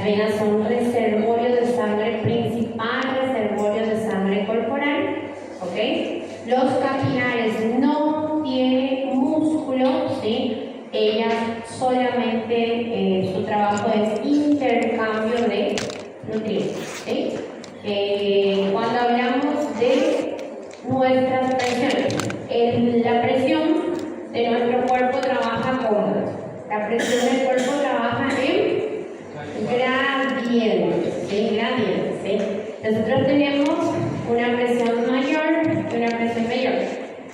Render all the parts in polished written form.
Las venas son reservorios de sangre principal, reservorios de sangre corporal, ¿ok? Los capilares no tienen músculo, ¿sí? Ellas solamente su trabajo es intercambio de nutrientes, ¿sí? Cuando hablamos de nuestras presiones, la presión de nuestro cuerpo trabaja como la presión del cuerpo trabaja en gradientes, ¿sí? Gradientes, ¿sí? Nosotros tenemos una presión mayor y una presión mayor.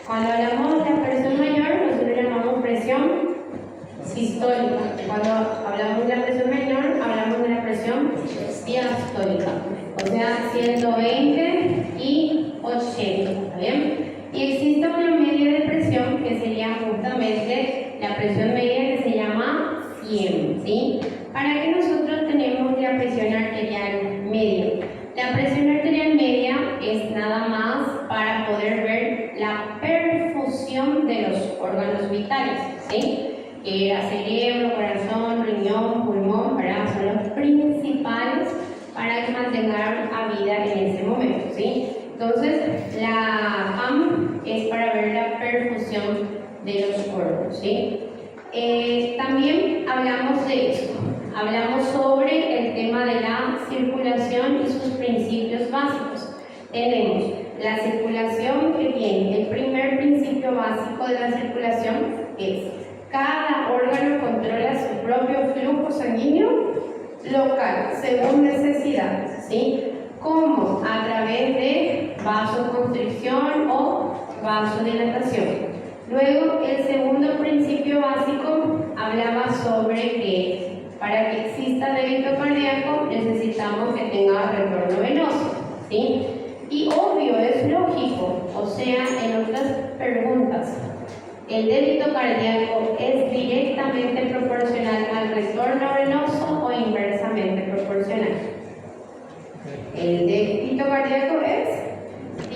Cuando hablamos de la presión mayor, nosotros llamamos presión sistólica. Cuando hablamos de la presión menor, hablamos de la presión diastólica. O sea, 120 y 80, ¿está bien? Y existe una media de presión que sería justamente la presión media que se llama 100, ¿sí? ¿Para qué nosotros tenemos la presión arterial media? La presión arterial media es nada más para poder ver la perfusión de los órganos vitales, ¿sí? Que era cerebro, corazón, riñón, pulmón, ¿verdad? Son los principales para que mantengan a vida en ese momento, ¿sí? Entonces, la PAM es para ver la perfusión de los órganos, ¿sí? También hablamos de esto. Hablamos sobre el tema de la circulación y sus principios básicos. Tenemos la circulación que tiene, el primer principio básico de la circulación es: cada órgano controla su propio flujo sanguíneo local, según necesidades, ¿sí? Como a través de vasoconstricción o vasodilatación. Luego, el segundo principio básico hablaba sobre que para que exista débito cardíaco necesitamos que tenga retorno venoso, ¿sí? Y obvio, es lógico, o sea, en otras preguntas, ¿el débito cardíaco es directamente proporcional al retorno venoso o inversamente proporcional? El débito cardíaco es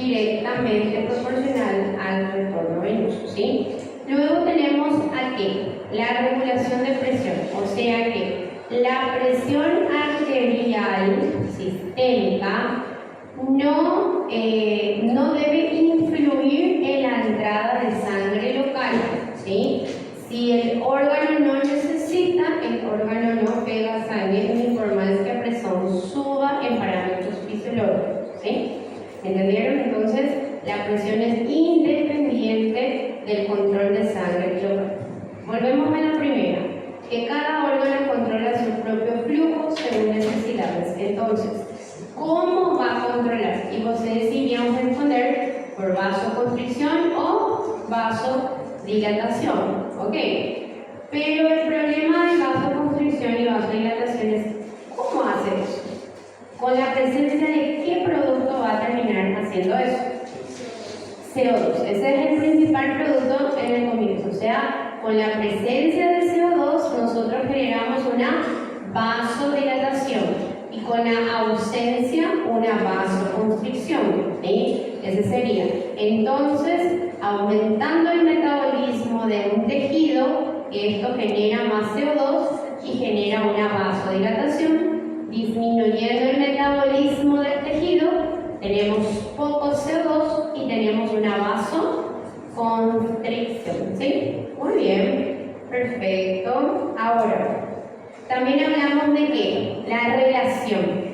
directamente proporcional al retorno venoso, ¿sí? Luego tenemos aquí la regulación de presión, o sea que la presión arterial sistémica no debe influir en la entrada de sangre local, ¿sí? Si el órgano no necesita, el órgano no pega sangre ni por más que la presión suba en parámetros fisiológicos, ¿sí? ¿Entendieron? Entonces, la presión es independiente del control de sangre local. Volvemos a la primera, que cada órgano controla su propio flujo según necesidades. Entonces, ¿cómo va a controlar? Y ustedes irían a responder por vasoconstricción o vasodilatación, ¿ok? Pero el problema de vasoconstricción y vasodilatación es ¿cómo hace eso? Con la presencia de qué producto va a terminar haciendo eso. CO2, ese es el principal producto en el comienzo, o sea, con la presencia de CO2 nosotros generamos una vasodilatación y con la ausencia una vasoconstricción, ¿sí? Ese sería. Entonces, aumentando el metabolismo de un tejido, esto genera más CO2 y genera una vasodilatación, disminuyendo el metabolismo del tejido, tenemos poco CO2 y tenemos una vasoconstricción, ¿sí? Muy bien, perfecto. Ahora, también hablamos de ¿qué? La relación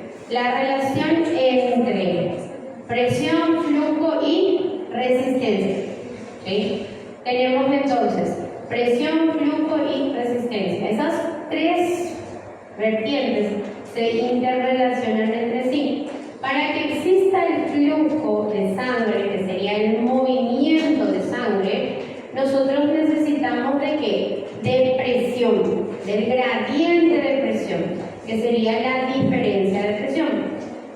entre presión, flujo y resistencia, ¿sí? Tenemos entonces presión, flujo y resistencia. Esas tres vertientes se interrelacionan entre sí. Para que exista el flujo de sangre, que sería el movimiento de sangre, nosotros necesitamos ¿de qué? De presión, del gradiente de presión, que sería la diferencia de presión.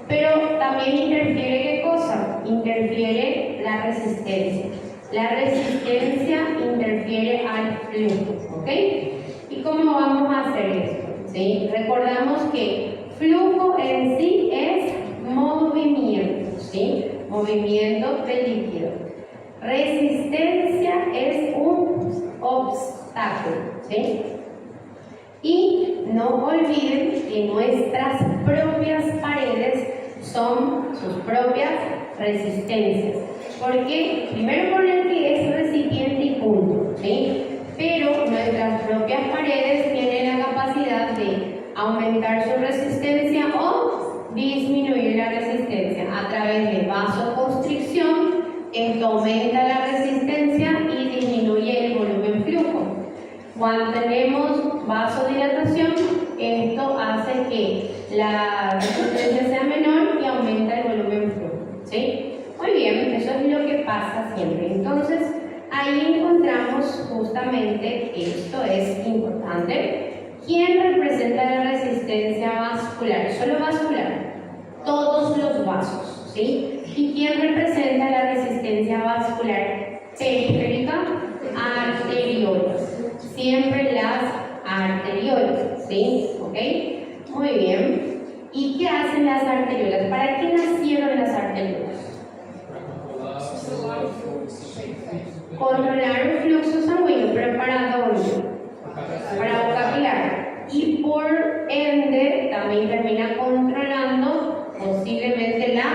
Pero también interfiere ¿qué cosa? Interfiere la resistencia. La resistencia interfiere al flujo, ¿ok? ¿Y cómo vamos a hacer esto? ¿Sí? Recordamos que flujo en sí es movimiento, ¿sí? Movimiento del líquido. Resistencia es un obstáculo, ¿sí? Y no olviden que nuestra son sus propias resistencias. Porque primero poner que es recipiente y punto, ¿sí? Pero nuestras propias paredes tienen la capacidad de aumentar su resistencia o disminuir la resistencia a través de vasoconstricción. Esto aumenta la resistencia y disminuye el volumen flujo. Cuando tenemos vasodilatación, esto hace que la resistencia sea menor y aumenta el volumen flujo, ¿sí? Muy bien, eso es lo que pasa siempre. Entonces, ahí encontramos justamente, esto es importante, ¿quién representa la resistencia vascular? Solo vascular, todos los vasos, ¿sí? ¿Y quién representa la resistencia vascular periférica? Arteriolas, siempre las arteriolas, ¿sí? ¿Ok? Muy bien. ¿Y qué hacen las arteriolas? ¿Para qué nacieron las arteriolas? Controlar el flujo sanguíneo, pero ¿para dónde? Para un capilar. Y por ende también termina controlando posiblemente la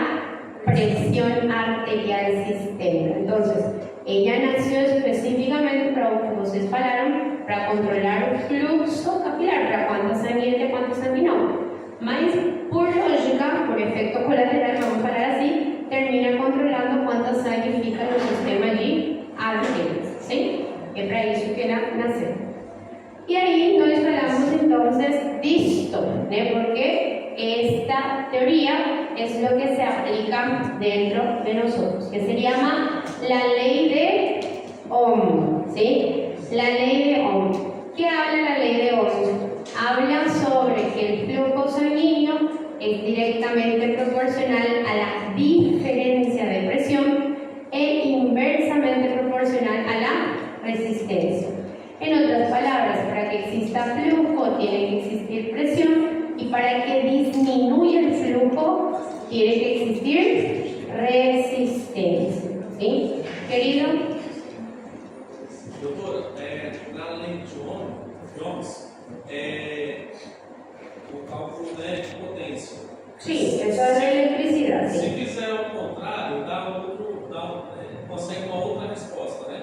presión arterial sistémica. Entonces, ella nació específicamente para, como ustedes hablaron, para controlar el flujo capilar, para cuánta sangre, cuánto sanguíneo. Más por lógica, por efecto colateral, vamos a hablar así, termina controlando cuánta sangre fica en el sistema allí arterias, ¿sí? Que para eso que nacer. Y ahí nos hablamos entonces disto, porque esta teoría es lo que se aplica dentro de nosotros, que se llama la ley de Ohm, ¿sí? La ley de Ohm. ¿Qué habla la ley de Ohm? Habla sobre que el flujo sanguíneo es directamente proporcional a la diferencia de presión e inversamente proporcional a la resistencia. En otras palabras, para que exista flujo tiene que existir presión y para que disminuya el flujo tiene que existir resistencia. ¿Sí? Querido. Doutora, na lei de Ohms, o cálculo de potência. Sí, eso es de electricidad. Se Sí. fizer ao contrário, consegue uma outra resposta, né?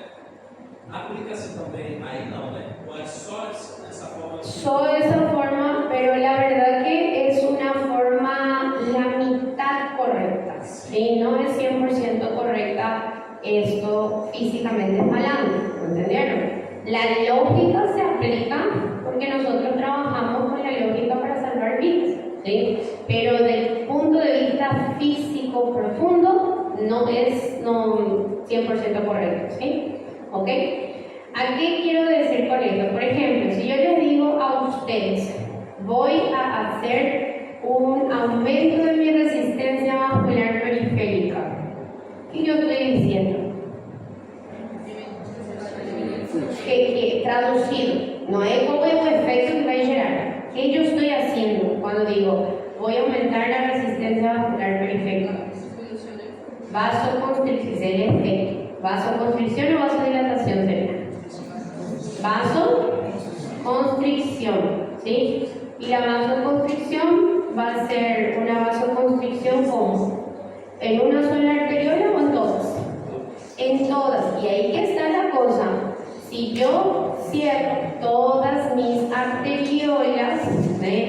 Aplica-se também aí não, né? Ou é só essa forma? Solo esa forma, pero la verdad que es una forma la mitad correcta. ¿Sí? No es 100% correcta esto físicamente hablando, ¿entendieron? La lógica se aplica porque nosotros trabajamos con la lógica para salvar vidas, ¿sí? Pero desde el punto de vista físico profundo no es 100% correcto, ¿sí? ¿Ok? ¿A qué quiero decir con esto? Por ejemplo, si yo les digo a ustedes, voy a hacer un aumento de mi resistencia vascular periférica, ¿qué yo estoy diciendo? Que traducido, no es como un efecto que va a llegar. ¿Qué yo estoy haciendo cuando digo voy a aumentar la resistencia vascular periférica? Vasoconstricción, sería el efecto. ¿Vasoconstricción o vasodilatación sería? Vasoconstricción, ¿sí? Y la vasoconstricción va a ser una vasoconstricción ¿cómo? ¿En una sola arteriola o en todas? En todas. Y ahí que está la cosa. Si yo cierro todas mis arteriolas,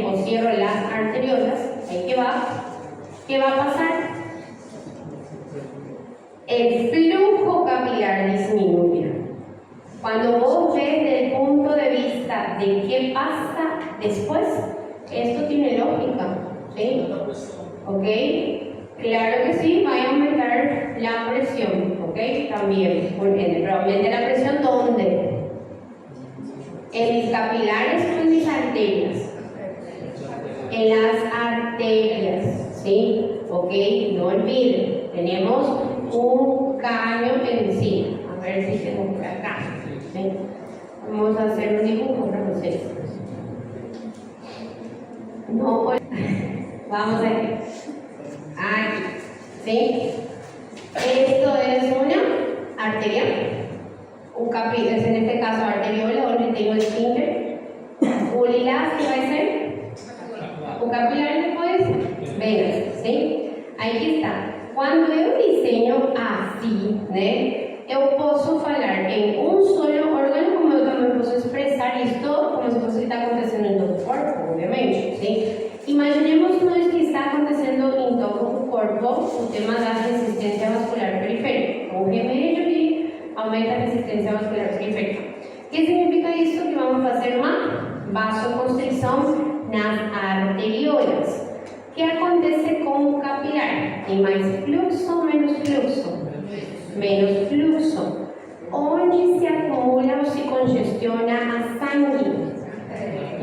o cierro las arteriolas, ¿ahí qué va a pasar? El flujo capilar disminuye. Cuando vos ves desde el punto de vista de qué pasa después, esto tiene lógica, ¿sí? ¿Ok? Claro que sí, va a aumentar la presión, ¿ok? También, pero aumenta la presión ¿dónde? En mis capilares o en mis arterias. En las arterias, ¿sí? ¿Ok? No olviden, tenemos un caño encima. A ver si tengo por acá. ¿Sí? Vamos a hacer un dibujo para ustedes. No, vamos a ver. Aquí, ¿sí? Esto es una arteria, un capilar, en este caso arteriola, donde tengo el esfínter. Pulilas, ¿qué va a ser? Un capilar, ¿qué puede ser? Venas, ¿sí? Aí está. Quando eu desenho assim, né, eu posso falar em solo órgano, como eu também posso expressar isto como se fosse está acontecendo em todo o corpo, obviamente, sim? Imaginemos nós que está acontecendo em todo o corpo o tema da resistência vascular periférica, um remédio que aumenta a resistência vascular periférica. O que significa isso? Que vamos fazer uma vasoconstrição nas arteriolas. O que acontece com o capilar? Tem mais fluxo ou menos fluxo? Menos fluxo. Onde se acumula ou se congestiona a sangue?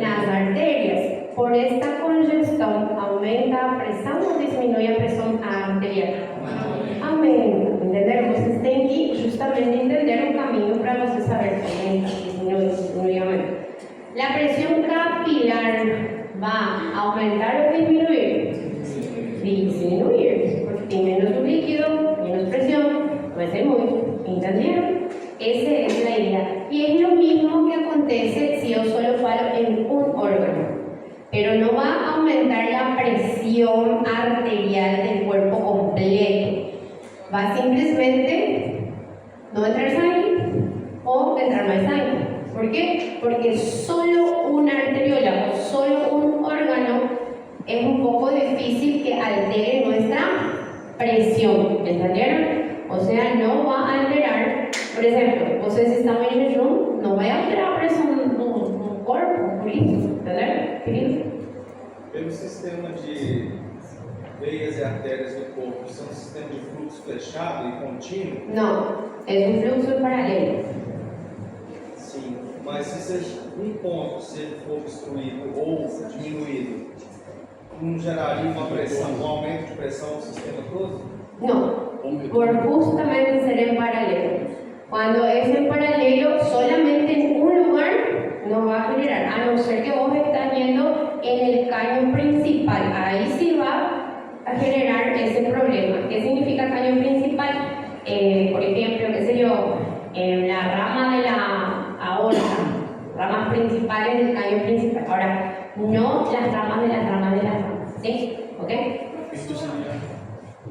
Nas artérias. Por esta congestão, aumenta a pressão ou diminui a pressão arterial? Aumenta. Entenderam? Vocês têm que justamente entender o caminho para você saber se aumenta, diminui, aumenta. A pressão capilar vai aumentar ou diminuir? Disminuir, porque tem menos líquido, menos pressão, vai ser muito. ¿Entenderam? Essa é a ideia. E é o mesmo que acontece se eu só falo em órgano. Pero no va a aumentar la presión arterial del cuerpo completo. Va simplemente no entrar sangre o entrar más sangre. ¿Por qué? Porque solo una arteriola o solo un órgano es un poco difícil que altere nuestra presión. ¿Entendieron? O sea, no va a alterar, por ejemplo, ustedes están en jejum, no va a alterar la presión no corpo, por isso, entendeu? Pelo sistema de veias e artérias do corpo, isso é um sistema de fluxo fechado e contínuo? Não, é um fluxo paralelo. Sim, mas se um ponto se ele for obstruído ou diminuído, não geraria uma pressão, um aumento de pressão no sistema todo? Não, por justamente ser en paralelo. Cuando es en paralelo, solamente en un lugar no va a generar, a no ser que vos estás yendo en el caño principal. Ahí sí va a generar ese problema. ¿Qué significa caño principal? Por ejemplo, qué sé yo, en la rama de la aorta, ramas principales del caño principal. Ahora, no las ramas de las ramas de las ramas. ¿Sí? ¿Ok? Esto sería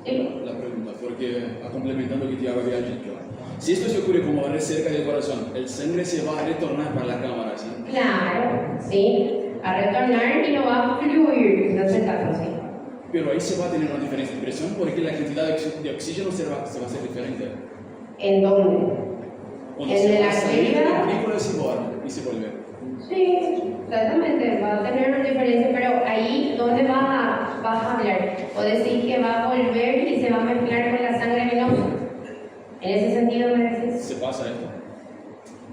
Sí. la pregunta, porque complementando lo que Tiago había dicho, si esto se ocurre como va cerca del corazón, el sangre se va a retornar para la cámara, ¿sí? Claro, sí, a retornar y no va a fluir, no se caso, sí. Pero ahí se va a tener una diferencia de presión porque la cantidad de oxígeno se va a hacer diferente. ¿En dónde? Cuando ¿En se la va a salir de la arteria? película y se vuelve. Sí, exactamente, va a tener una diferencia, pero ahí, ¿dónde vas a hablar? O decir que va a volver y se va a mezclar con la sangre venosa. ¿En ese sentido me decís? ¿Se pasa esto?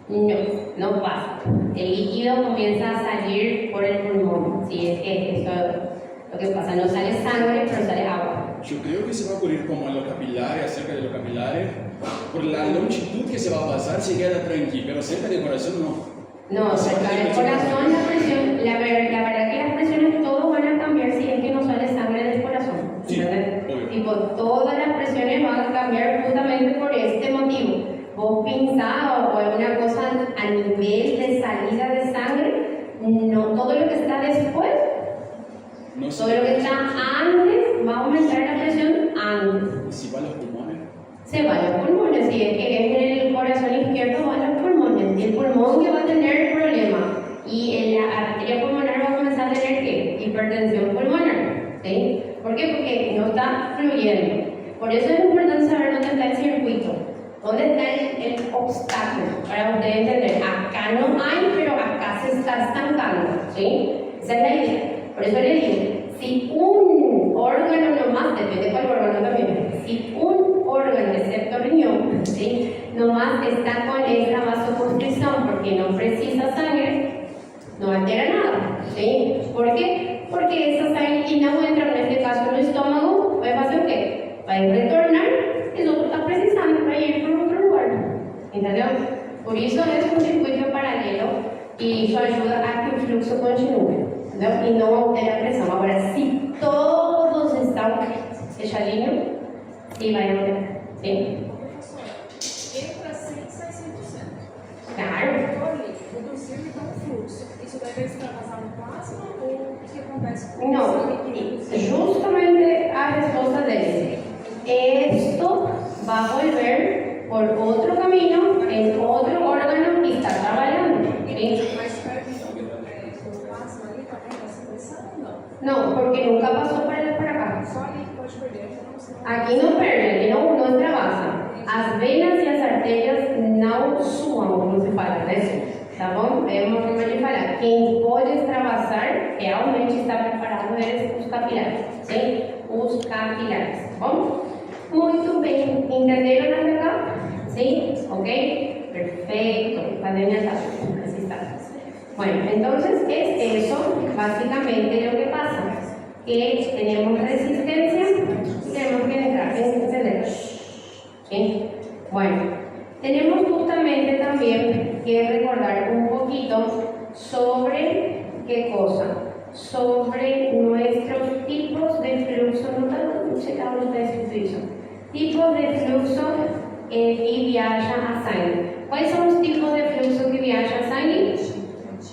No, no pasa. El líquido comienza a salir por el pulmón. Sí, es que eso es lo que pasa. No sale sangre, pero sale agua. Yo creo que se va a ocurrir como en los capilares, acerca de los capilares, por la longitud que se va a pasar se queda tranquilo, pero cerca del corazón no. No, cerca del corazón la presión, la verdad que las presiones todos van a cambiar si es que no sale sangre del corazón. Sí, ¿Verdad? obvio. Tipo, todas las presiones van a cambiar justamente por este motivo. Vos pensás o alguna cosa a nivel de salida de sangre, no, todo lo que está después, No todo lo que está antes va a aumentar la presión antes. ¿Y si va a los pulmones? Se va a los pulmones, si es que es en el corazón izquierdo va a los pulmones, y el pulmón que va a tener problema, y en la arteria pulmonar va a comenzar a tener ¿qué? Hipertensión pulmonar, ¿sí? ¿Por qué? Porque no está fluyendo. Por eso es importante saber dónde está el circuito, dónde está el obstáculo, para ustedes entender, acá no hay, pero acá se está estancando, ¿sí? Esa es la idea. Por eso les digo, si un órgano nomás, depende cuál órgano también, si un órgano, excepto riñón, ¿sí? Nomás está con esta vasoconstricción porque no precisa sangre, no altera nada, ¿sí? ¿Por qué? Porque esa sangre que no entra, en este caso en el estómago, va a hacer ¿qué? Va a retornar y lo que está precisando para ir por otro lugar, ¿entendió? Por eso es un circuito paralelo y eso ayuda a que el flujo continúe. ¿No? Y no altera presión. Ahora, si todos están fechadinhos, sí va a aumentar. ¿Sí? Entra 100 e sai 100%. Claro. O consigo então o fluxo. Isso deve extravasar no plasma ou o que acontece com o No, sangue que justamente acá respuesta de esto va a volver por otro camino en otro órgano que está trabajando. ¿Sí? Mas o plasma ali também está se pressando ou não? No, porque nunca pasó para acá. Só ali que pode perder, então não. Aquí no perde, aquí no extravasa. As venas e as artérias não suam, como se fala, né? Tá bom? É uma forma de falar. Quem pode extravasar realmente está preparado é os capilares. Sim? Os capilares. Tá bom? Muito bem. Entenderam até acá? Sim? Ok? Perfecto. Academia está. Así está. Bueno, entonces es eso básicamente lo que pasa. Que tenemos resistencia y tenemos que entrar en entender. ¿Sí? Bueno, tenemos justamente también que recordar un poquito sobre qué cosa, sobre nuestros tipos de flujo, no tanto checamos ustedes flujo, tipos de flujo que viajan a sangre. ¿Cuáles son los tipos de flujo que viajan a sangre?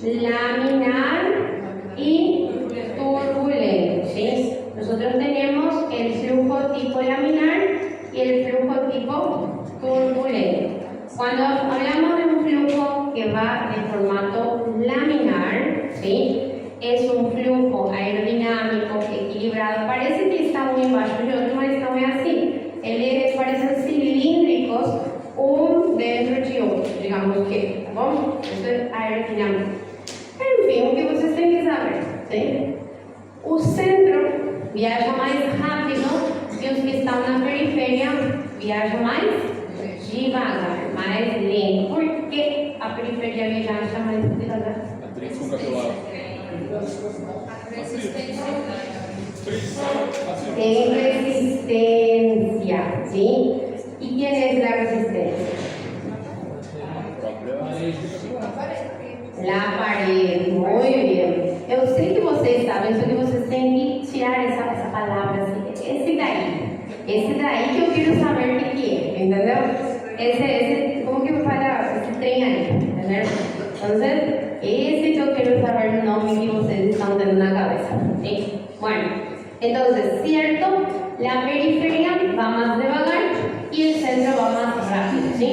Laminar y turbulento, ¿sí? Nosotros tenemos el flujo tipo laminar y el flujo tipo turbulento. Cuando hablamos de un flujo que va de formato laminar, ¿sí? Es un flujo aerodinámico, equilibrado. Parece que está muy bajo, yo no está muy así. Eles parecen cilíndricos, un dentro de otro, digamos que, ¿tá bom? Isso é aerodinámico. Enfim, o que vocês têm que saber, ¿sí? O centro viaja mais rápido e os que estão na periferia viajam mais devagar, mais lento. Por que a periferia viaja mais devagar? Atrito com capilar. Tem resistência, sim? E quem é a resistência? La pared, muy bien. Eu sei que vocês sabem, só que vocês têm que tirar essa palavra assim. Esse daí que eu quero saber o que é, entendeu? Esse, como que eu falo? Esse trem aí, entendeu? Então, esse que eu quero saber o nome que vocês estão tendo na cabeça. ¿Sí? Bueno, entonces, ¿cierto? La periferia va más devagar y el centro va más rápido, ¿sí?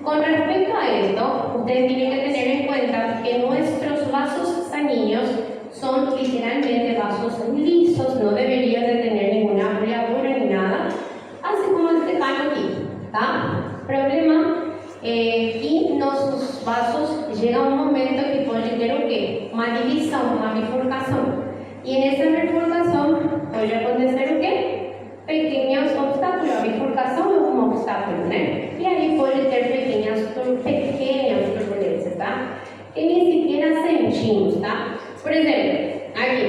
Con respecto a esto, ustedes tienen que tener en cuenta que nuestros vasos sanguíneos son literalmente vasos lisos, no deberían de tener ninguna ampliatura ni nada, así como este cano aquí, ¿tá? Problema, que nossos vasos llega un momento que pueden tener ¿qué? Una división, una bifurcación, y en esa bifurcación puede acontecer ¿qué? Pequeños obstáculos, a bifurcación es un obstáculo, ¿no? Y ahí puede tener pequeñas turbulencias, ¿tá? Que ni siquiera sentimos, ¿tá? Por ejemplo, aquí,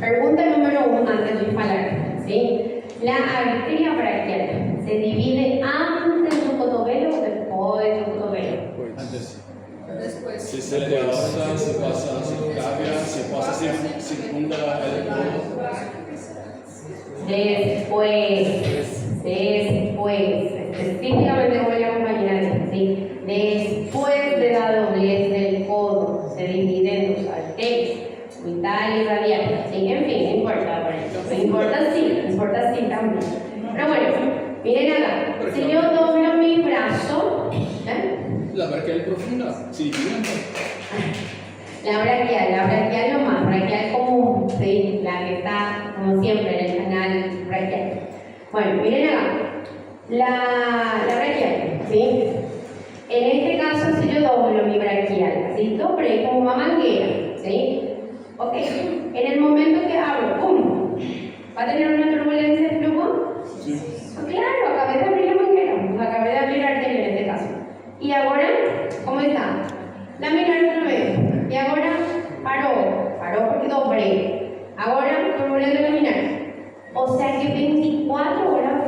pregunta número 1 antes de hablar, ¿sí? La arteria braquial se divide antes del cotovelo o después del cotovelo. Antes. Después. Se aorta, se pasa a subclavia, se pasa a circunda el codo. Después, específicamente voy a acompañar, ¿sí? Después de la doblez del codo, se dividen dos arterias, vital y radial, ¿sí? En fin, no importa, no importa sí también. Pero bueno, miren acá, si yo doblo mi brazo, La braquial profunda, sí, La braquial lo más, braquial común, ¿sí? La que está, como siempre, en el canal braquial. Bueno, miren acá, la braquial, ¿sí? En este caso, si yo doblo mi braquial, ¿sí? Doblé como una manguera, ¿sí? Ok, en el momento que abro, ¡pum! ¿Va a tener una turbulencia de flujo? Sí. Claro, acabé de abrir la manguera, acabé de abrir la arteria en este caso. Y ahora, ¿cómo está? Laminar otra vez. Y ahora paró porque doblé. Ahora turbulencia laminar. O sea que 24 horas,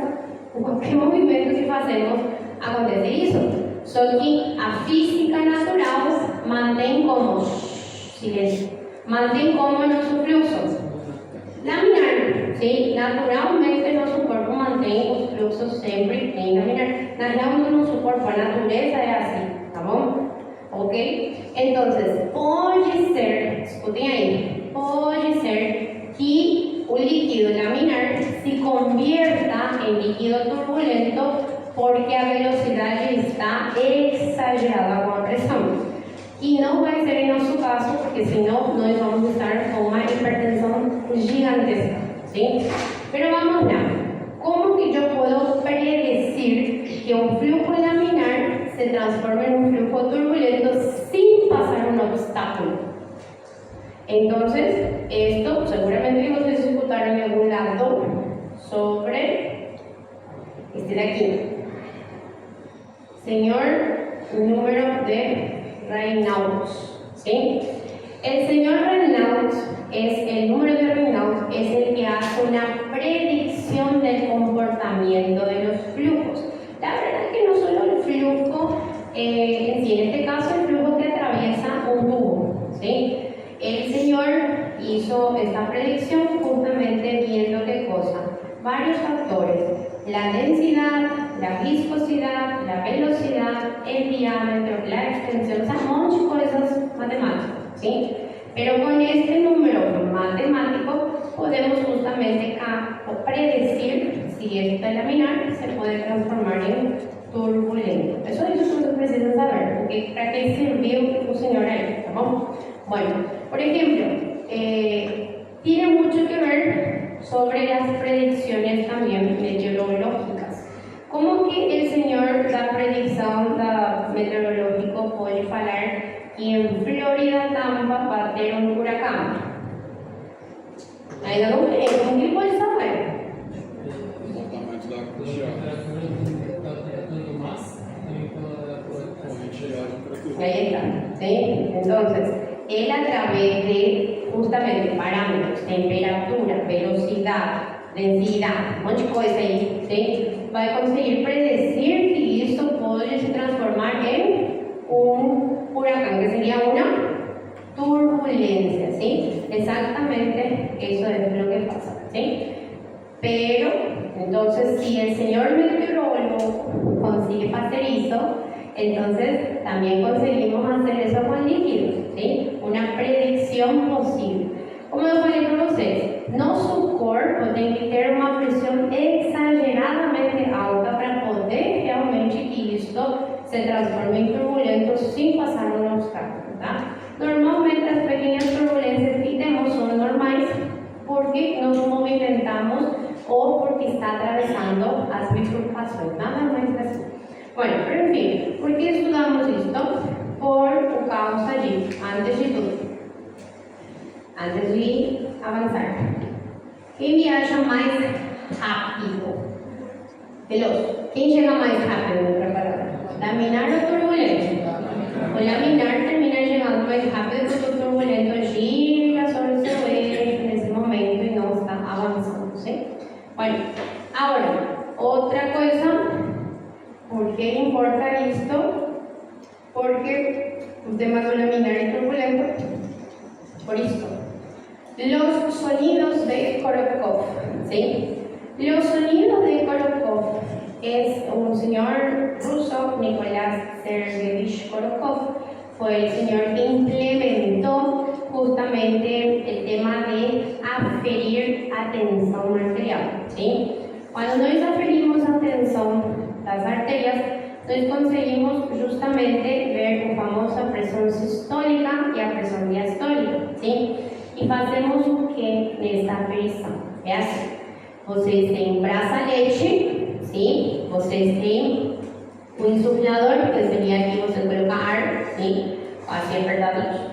qualquer movimento que fazemos, acontece isso. Só que a física natural mantém como silêncio, mantém como nosso fluxo laminar, ¿sí? Naturalmente nuestro cuerpo mantém os fluxos sempre em laminar. Na real, nosso corpo, a natureza é assim, tá bom? Ok? Entonces, pode ser, escutem aí, pode ser que o líquido laminar se convierta en líquido turbulento porque a velocidad ya está exagerada con presión. Y no va a ser en nuestro caso, porque si no, nos vamos a estar con una hipertensión gigantesca, ¿sí? Pero vamos allá. ¿Cómo que yo puedo predecir que un flujo laminar se transforme en un flujo turbulento sin pasar un obstáculo? Entonces, esto seguramente ustedes escucharon en algún lado sobre este de aquí. Señor número de Reynolds, ¿sí? El señor Reynolds el número de Reynolds es el que hace una predicción del comportamiento de los flujos. La verdad es que no solo el flujo, en este caso el flujo que atraviesa un tubo, ¿sí? El señor hizo esta predicción justamente viendo qué cosa, varios factores: la densidad, la viscosidad, la velocidad, el diámetro, la extensión, o sea, muchas cosas matemáticas, ¿sí? Pero con este número matemático podemos justamente predecir si este laminar se puede transformar en turbulento. Eso es lo que precisan saber, porque para qué sirvió un señor ahí, ¿no? Bueno, por ejemplo, tiene mucho que ver sobre las predicciones también meteorológicas. ¿Cómo que el señor da predicción meteorológico puede hablar que en Florida, Tampa, va a tener un huracán? ¿Hay algún que puede saber? Exatamente da curva. Ahí está, ¿sí? Entonces, él a través de justamente parámetros, temperatura, velocidad, densidad, muchas cosas ahí, ¿sí? Va a conseguir predecir que esto podría transformar en un huracán, que sería una turbulencia, ¿sí? Exactamente eso es lo que pasa, ¿sí? Pero, entonces, si el señor meteorólogo consigue hacer eso, entonces también conseguimos hacer eso con líquidos, ¿sí? Una predicción posible. Como yo falei para vocês, nosso corpo tem que ter uma pressão exageradamente alta para poder realmente que isto se transforme em turbulento sem passar um obstáculo, tá? Normalmente as pequenas turbulências que temos são normais porque nos movimentamos ou porque está atravessando as bifurcações, nada mais que assim. Bueno, pero en fin, ¿por qué estudamos esto? Por causa de, antes de tudo, antes de avançar, quem viaja mais rápido? Veloz. Quem chega mais rápido no preparador? Laminar ou turbulento? O laminar termina chegando mais rápido porque o turbulento gira sobre o seu eixo nesse momento e não está avançando, ¿sí? Bueno, ahora, outra coisa. ¿Por qué importa esto? Porque un tema de laminar y turbulento, por esto. Los sonidos de Korotkov, ¿sí? Los sonidos de Korotkov es un señor ruso, Nicolás Sergeyevich Korotkov, fue el señor que implementó justamente el tema de aferir a tensão arterial, ¿sí? Cuando nos aferimos a tensão das arterias, nós conseguimos justamente ver a famosa pressão sistólica e a pressão diastólica, ¿sí? E fazemos o que nesta aferição? É assim: vocês têm braçalete, ¿sí? Vocês têm o insuflador, que seria aqui você coloca ar, ¿sí? Assim apertado,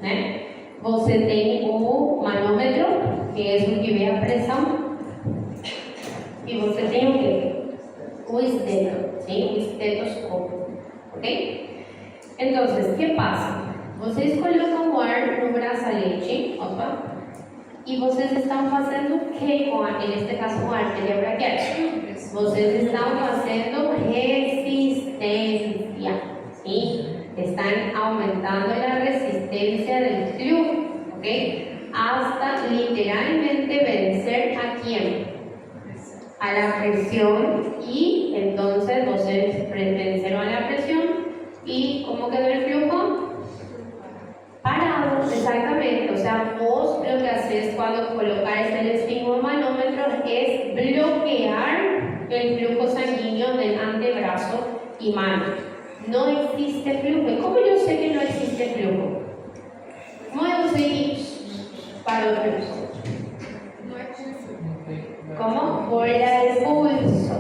né? Você tem o manômetro, que é o que vê a pressão, e você tem o que? O esteto, ¿sí? O estetoscopio, ¿ok? Entonces, ¿qué pasa? Vocês colocam o ar no braçalete, opa, e vocês estão fazendo o que com neste caso o artéria braquial? Vocês estão fazendo resistência, ¿sí? Están aumentando la resistencia del flujo, ¿ok? Hasta literalmente vencer a quién? A la presión, y entonces vocês venceron a la presión y ¿cómo quedó el flujo? Parado, exactamente. O sea, vos lo que haces cuando colocas el esfigmomanómetro es bloquear el flujo sanguíneo del antebrazo y mano. No existe flujo. ¿Y cómo yo sé que no existe flujo? ¿Cómo eu sei que parou o fluxo? Como? Por el pulso.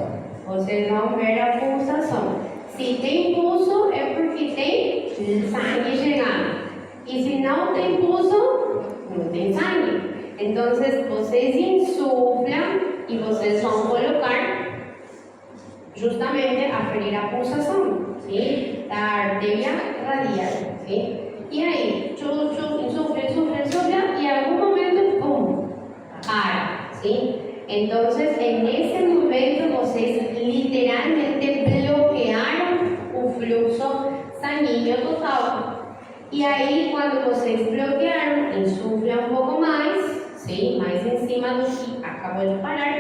Vocês vão ver a pulsação. Se tem pulso, é porque tem sangue chegando. E se não tem pulso, não tem sangue. Então, vocês insuflam e vocês vão colocar justamente aferir a pulsação, ¿sí? Da arteria radial, ¿sí? E aí, insufla, e em algum momento, pum, para, ¿sí? Entonces, en ese momento, vocês literalmente bloquearam o fluxo sanguíneo total. E aí, quando vocês bloquearam, insufla um pouco mais, ¿sí? Mais em cima do que acabou de parar.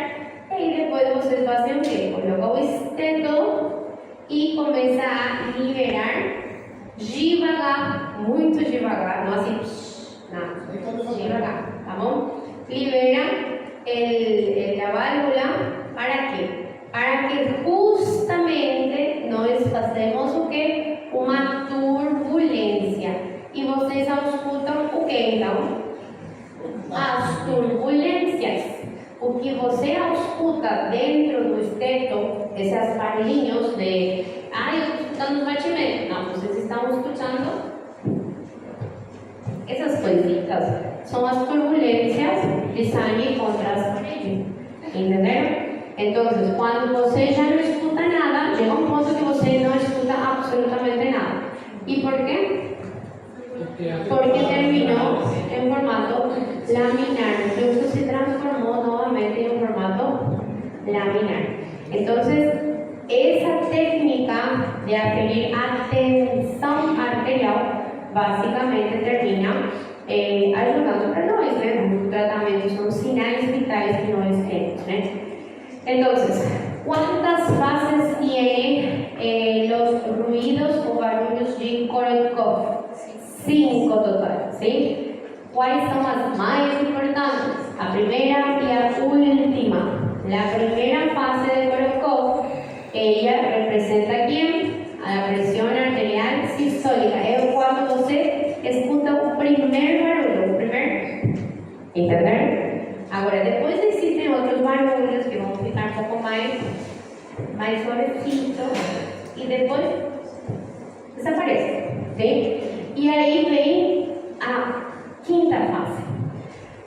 E aí, depois vocês fazem o quê? Coloca o esteto e começa a liberar devagar, muito devagar, não assim, não, devagar, tá bom? Libera la válvula, ¿para qué? Para que justamente nós fazemos o quê? Uma turbulência. E vocês auscultam o quê, então? As turbulências. O que você ausculta dentro do esteto, esses barulhinhos de eu estou escutando batimento. Não, vocês estão escutando essas coisitas. São as turbulências de sangue contra as paredes. Entenderam? Então, quando você já não escuta nada, chega um ponto que você não escuta absolutamente nada. E por quê? Porque terminou em formato laminar. O fluxo se transformou novamente em formato laminar. Então, essa técnica de aferir a tensão arterial basicamente termina ajudando para nós, né? Os tratamentos são sinais vitais que nós temos, né? Então, ¿cuántas fases tienen los ruidos o barulhos de Korolkov? 5 total, ¿sí? ¿Cuáles son las más importantes? La primera y la última. La primera fase de Korolkov, ella representa a quién? A la presión arterial sistólica. Es cuando você escuta o primer barulho, o primer, ¿entenderam? Agora, depois existem outros barulhos que vão ficar um pouco mais suavecitos e depois desaparecem, ¿sí? E aí vem a quinta fase.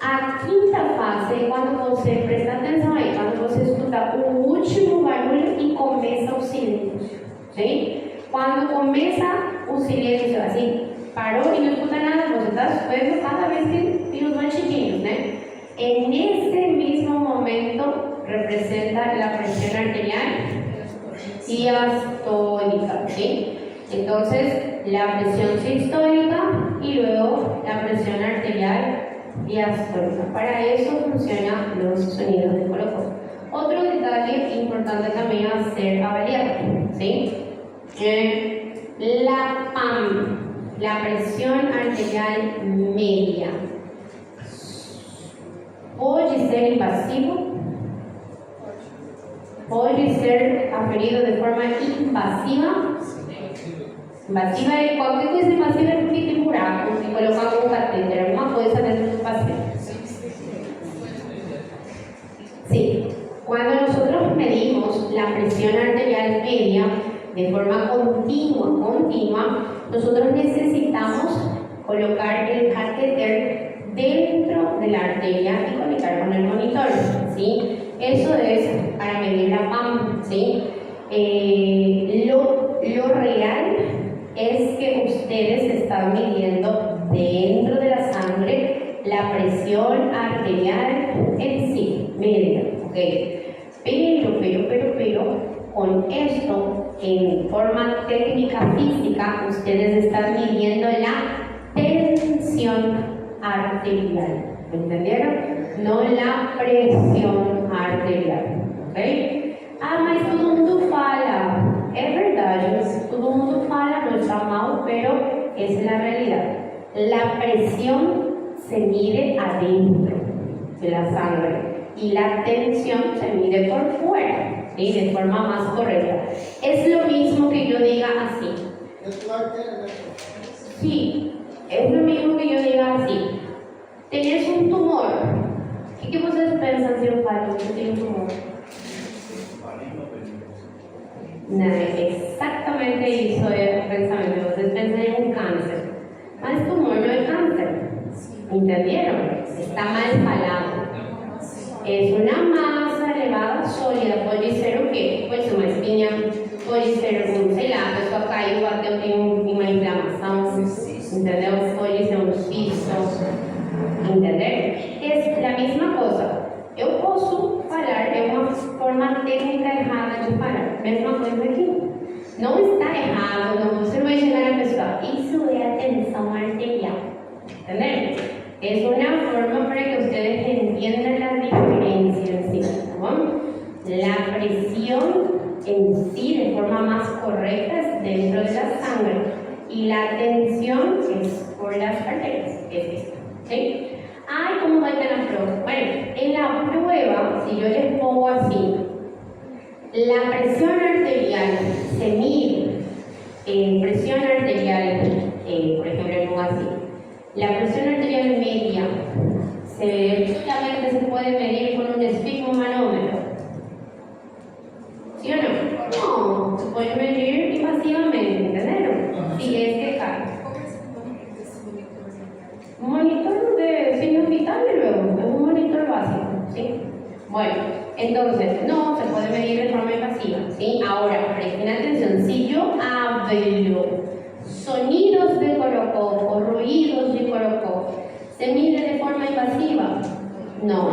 A quinta fase é quando você, presta atenção aí, quando você escuta o último barulho e começa o silêncio, ¿sí? Quando começa o silêncio, assim, parou e não escuta nada, você está vendo cada vez que tem os batiditos, né? En ese mismo momento representa la presión arterial diastólica, ¿sí? Entonces, la presión sistólica y luego la presión arterial diastólica. Para eso funcionan los sonidos de Korolkov. Otro detalle importante también a ser avaliado, ¿sí? La PAM, la presión arterial media. Pode ser invasivo, pode ser aferido de forma invasiva. Invasiva é qualquer coisa invasiva é porque tem buraco, se colocar um catéter, alguma coisa dentro do paciente. Sí, cuando nosotros medimos la presión arterial media de forma continua, nosotros necesitamos colocar el catéter dentro de la arteria y conectar con el monitor, ¿sí? Eso es para medir la PAM, ¿sí? Lo real es que ustedes están midiendo dentro de la sangre la presión arterial en sí, media, ¿ok? Pero, con esto, en forma técnica física, ustedes están midiendo la tensión arterial, ¿me entendieron? No la presión arterial, ¿ok? Mas todo mundo fala, é verdade, todo mundo fala, no está mal, pero es la realidad. La presión se mide adentro, ¿ok? de la sangre y la tensión se mide por fuera, ¿sí? De forma más correcta. Es lo mismo que yo diga así. Sí, es lo mismo que yo diga así. Tienes un tumor. ¿Qué vocês pensam se eu falo que tem um tumor? Não, exactamente isso é o pensamento. Vocês pensam em um câncer. Mas tumor não é câncer. ¿Entendieron? Está mal falado. Es una masa elevada sólida. Puede ser o quê? Pode ser uma espinha, pode ser sei lá, a pessoa caiu, bateu, tem uma inflamação, entendeu? Pode ser um cisto, entender? É a mesma coisa. Eu posso falar de uma forma técnica errada de falar. Mesma coisa aqui. Não está errado, não, você não vai chegar a pessoa. Isso é a tensão arterial. ¿Entendés? Es una forma para que ustedes entiendan la diferencia en sí, ¿no? La presión en sí, de forma más correcta, es dentro de la sangre y la tensión es por las arterias, es esto, ¿sí? Ay, ¿cómo va a estar la prueba? Bueno, en la prueba, si yo les pongo así, la presión arterial se mide, presión arterial, por ejemplo, pongo así. La presión arterial media solamente se puede medir con un esfigmomanómetro. ¿Sí o no? No, se puede medir invasivamente, ¿entendieron? Si es que cae. Un monitor de signos vitales luego, es un monitor básico, ¿sí? Bueno, entonces, no se puede medir de forma invasiva, ¿sí? Ahora, presten atención, si yo hablo sonidos de corocó o ruidos de corocó, ¿se mide de forma invasiva? No.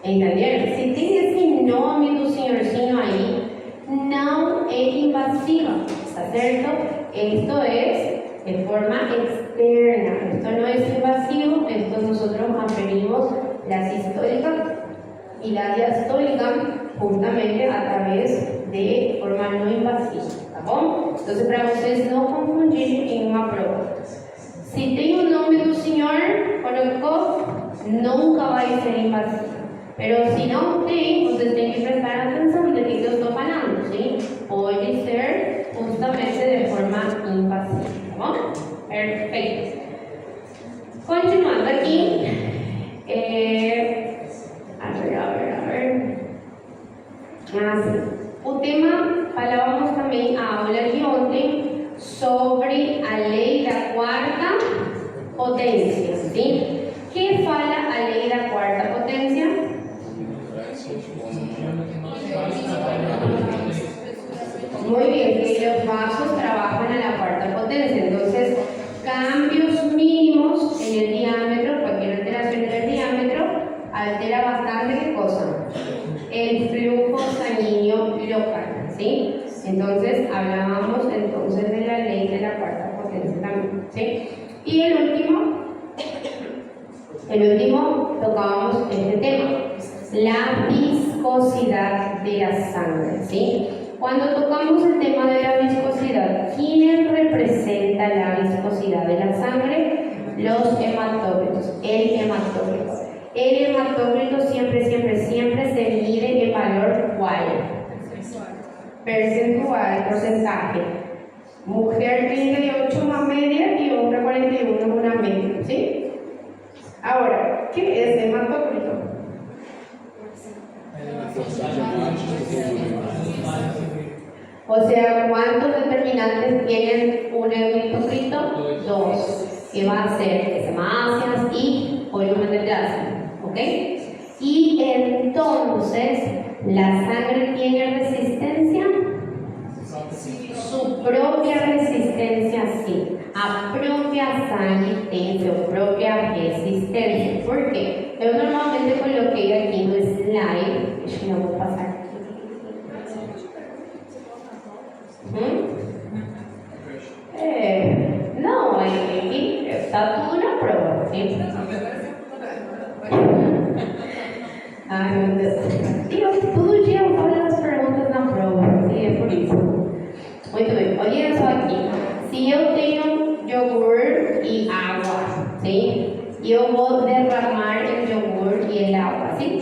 ¿Entendieron? Se tem esse nome do senhorzinho aí, não é invasiva, ¿está cierto? Esto es de forma externa, esto no es invasivo, esto nosotros aferimos la sistólica y la diastólica justamente a través de forma no invasiva, ¿tá bom? Entonces, para vocês não confundirem em uma prova. Se tem o nome do senhor, colocou, nunca vai ser invasivo. Pero se não tem, vocês têm que prestar atenção de que eu estou falando, ¿sí? Pode ser justamente de forma invasiva, ¿tá bom? Perfeito. Continuando aqui, a ver. O tema, falávamos também a aula de ontem sobre a lei da quarta potência, ¿sí? ¿Qué fala a lei da quarta potência? Muy bien, que los vasos trabajan a la cuarta potencia, entonces cambios mínimos en el diámetro, cualquier alteración en el diámetro, altera bastante ¿qué cosa? El flujo sanguíneo local, ¿sí? Entonces hablábamos entonces de la ley de la cuarta potencia también, ¿sí? Y el último tocábamos este tema, la viscosidad de la sangre, ¿sí? Cuando tocamos el tema de la viscosidad, ¿quién representa la viscosidad de la sangre? Los hematócritos, el hematócrito. El hematócrito siempre se mide en valor ¿cuál? Percentual, porcentaje. Mujer 38 una media y hombre 41 una media, ¿sí? Ahora, ¿qué es hematócrito? O sea, ¿cuántos determinantes tienen un hematócrito? 2, que va a ser hemácias y volumen de plasma, ¿ok? Y entonces, ¿la sangre tiene resistencia? Su propia resistencia, sí. A propia sangre tiene su propia resistencia. ¿Por qué? Yo normalmente coloqué aquí un slide, que no voy a pasar. No, aquí está toda una prueba, ¿sí? Ai, meu Deus. Todo dia eu falo as perguntas na prova, e é por isso. Muito bem, olha só aqui. Se eu tenho iogurte e água, ¿sí? e eu vou derramar o iogurte e a água, assim,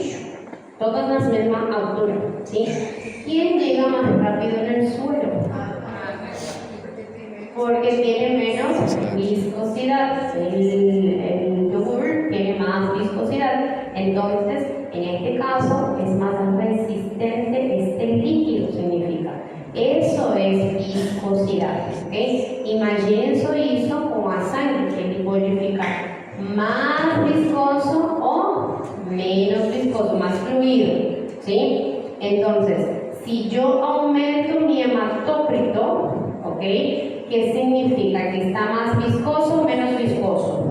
todas na mesma altura, sim? ¿Quién llega más rápido en el suelo? Porque tiene menos viscosidad. El yogur tiene más viscosidad. Entonces, en este caso, es más resistente este líquido, significa. Eso es viscosidad. ¿Okay? Imagínense eso con la sangre, que puede ficar más viscoso o menos viscoso, más fluido. ¿Sí? Entonces, si yo aumento mi hematócrito, ¿ok? ¿Qué significa? ¿Que está más viscoso o menos viscoso?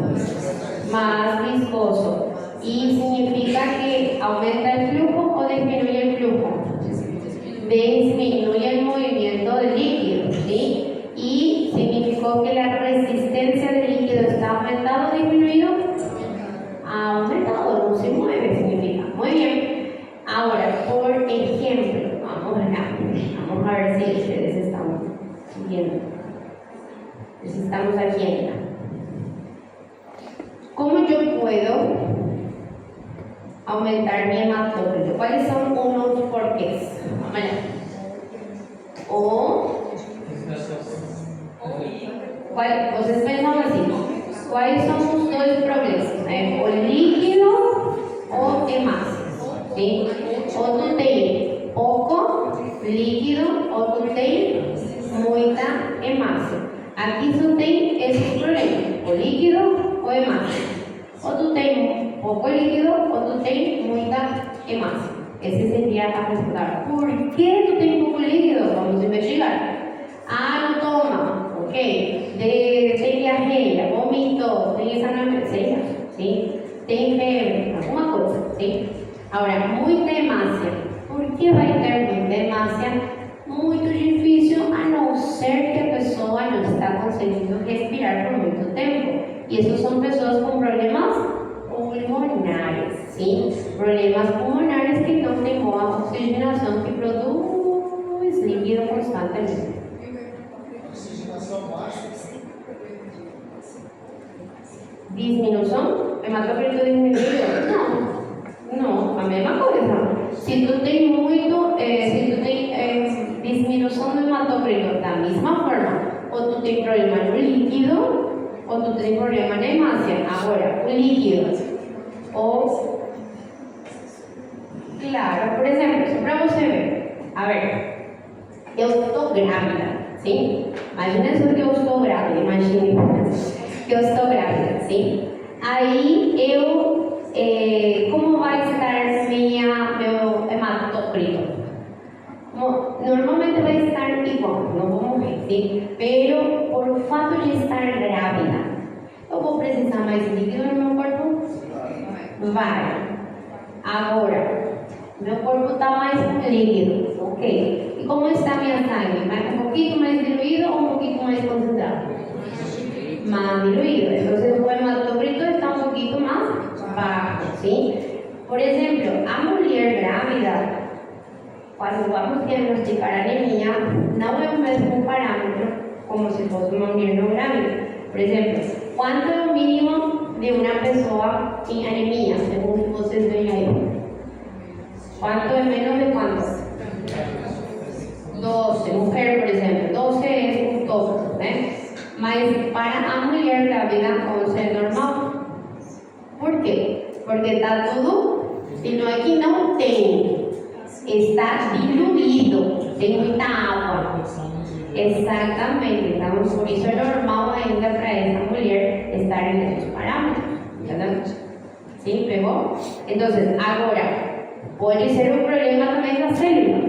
Más viscoso. ¿Y significa que aumenta el flujo o disminuye el flujo? Disminuye el movimiento del líquido, ¿sí? Y significó que la resistencia del líquido está aumentado o disminuido. Ha aumentado, no se mueve, significa. Muy bien. Ahora, por ejemplo, vamos a ver si ustedes están viendo. Si estamos aquí. ¿Cómo yo puedo aumentar mi hematócrito? ¿Cuáles son unos porqués? Bueno, vocês pensam assim, quais são os dois problemas? O líquido ou hemácias? Sim? Ou tu tem pouco líquido ou tu tem muita hemácia. Aqui só tem esses problemas, o líquido ou hemácia. Ou tu tem pouco líquido ou tu tem muita hemácia. Esse seria a resposta. Por que tu tem pouco líquido? Vamos investigar. Ah, não toma, ok. Tem diarreia, vomitou, tem examinação, sim? Tem febre, alguma coisa, sim? Agora, muita hemácia. Por que vai ter muita hemácia? Muito difícil, a não ser que a pessoa não está conseguindo respirar por muito tempo. E essas são pessoas com problemas pulmonares, sim? Problemas pulmonares que não têm boa oxigenação, que produz líquido constantemente. Oxigenação baixa. Disminuição? Hematócrito diminuído? Não, a mesma coisa. Se tu tem muito, se tu tem disminuição do hematócrito da mesma forma, ou tu tem problema no líquido, ou tu tem problema na hemácia. Agora, o líquido, ou, claro, por exemplo, só para você ver, a ver, eu estou grávida, sim? Imagina só que eu estou grávida, imagine que eu estou grávida, sim? Aí como vai estar meu hematócrito? Normalmente vai estar igual, não vou morrer, sim? Pero por o fato de estar grávida, eu vou precisar mais líquido no meu corpo? Vai. Agora, meu corpo está mais com líquido, ok? E como está minha sangre? Vai um pouquinho mais diluído ou um pouquinho mais concentrado? Más diluido. Entonces, o hematócrito está un poquito más bajo, ¿sí? Por ejemplo, a mujer grávida, cuando vamos a diagnosticar anemia, no es el mismo parámetro como si fuese una mujer no grávida. Por ejemplo, ¿cuánto es lo mínimo de una persona sin anemia, según ustedes ven ahí? ¿Cuánto es menos de cuánto? 12, mujer, por ejemplo. 12 es un tope, ¿eh? Mas para a mulher grávida, 11 é normal. Por quê? Porque está tudo, se não é que não tem, está diluído, tem muita água. Exatamente, então por isso é normal ainda para essa mulher estar nesses parâmetros. Entendeu? Sim, pegou? Então, agora, pode ser um problema também da célula,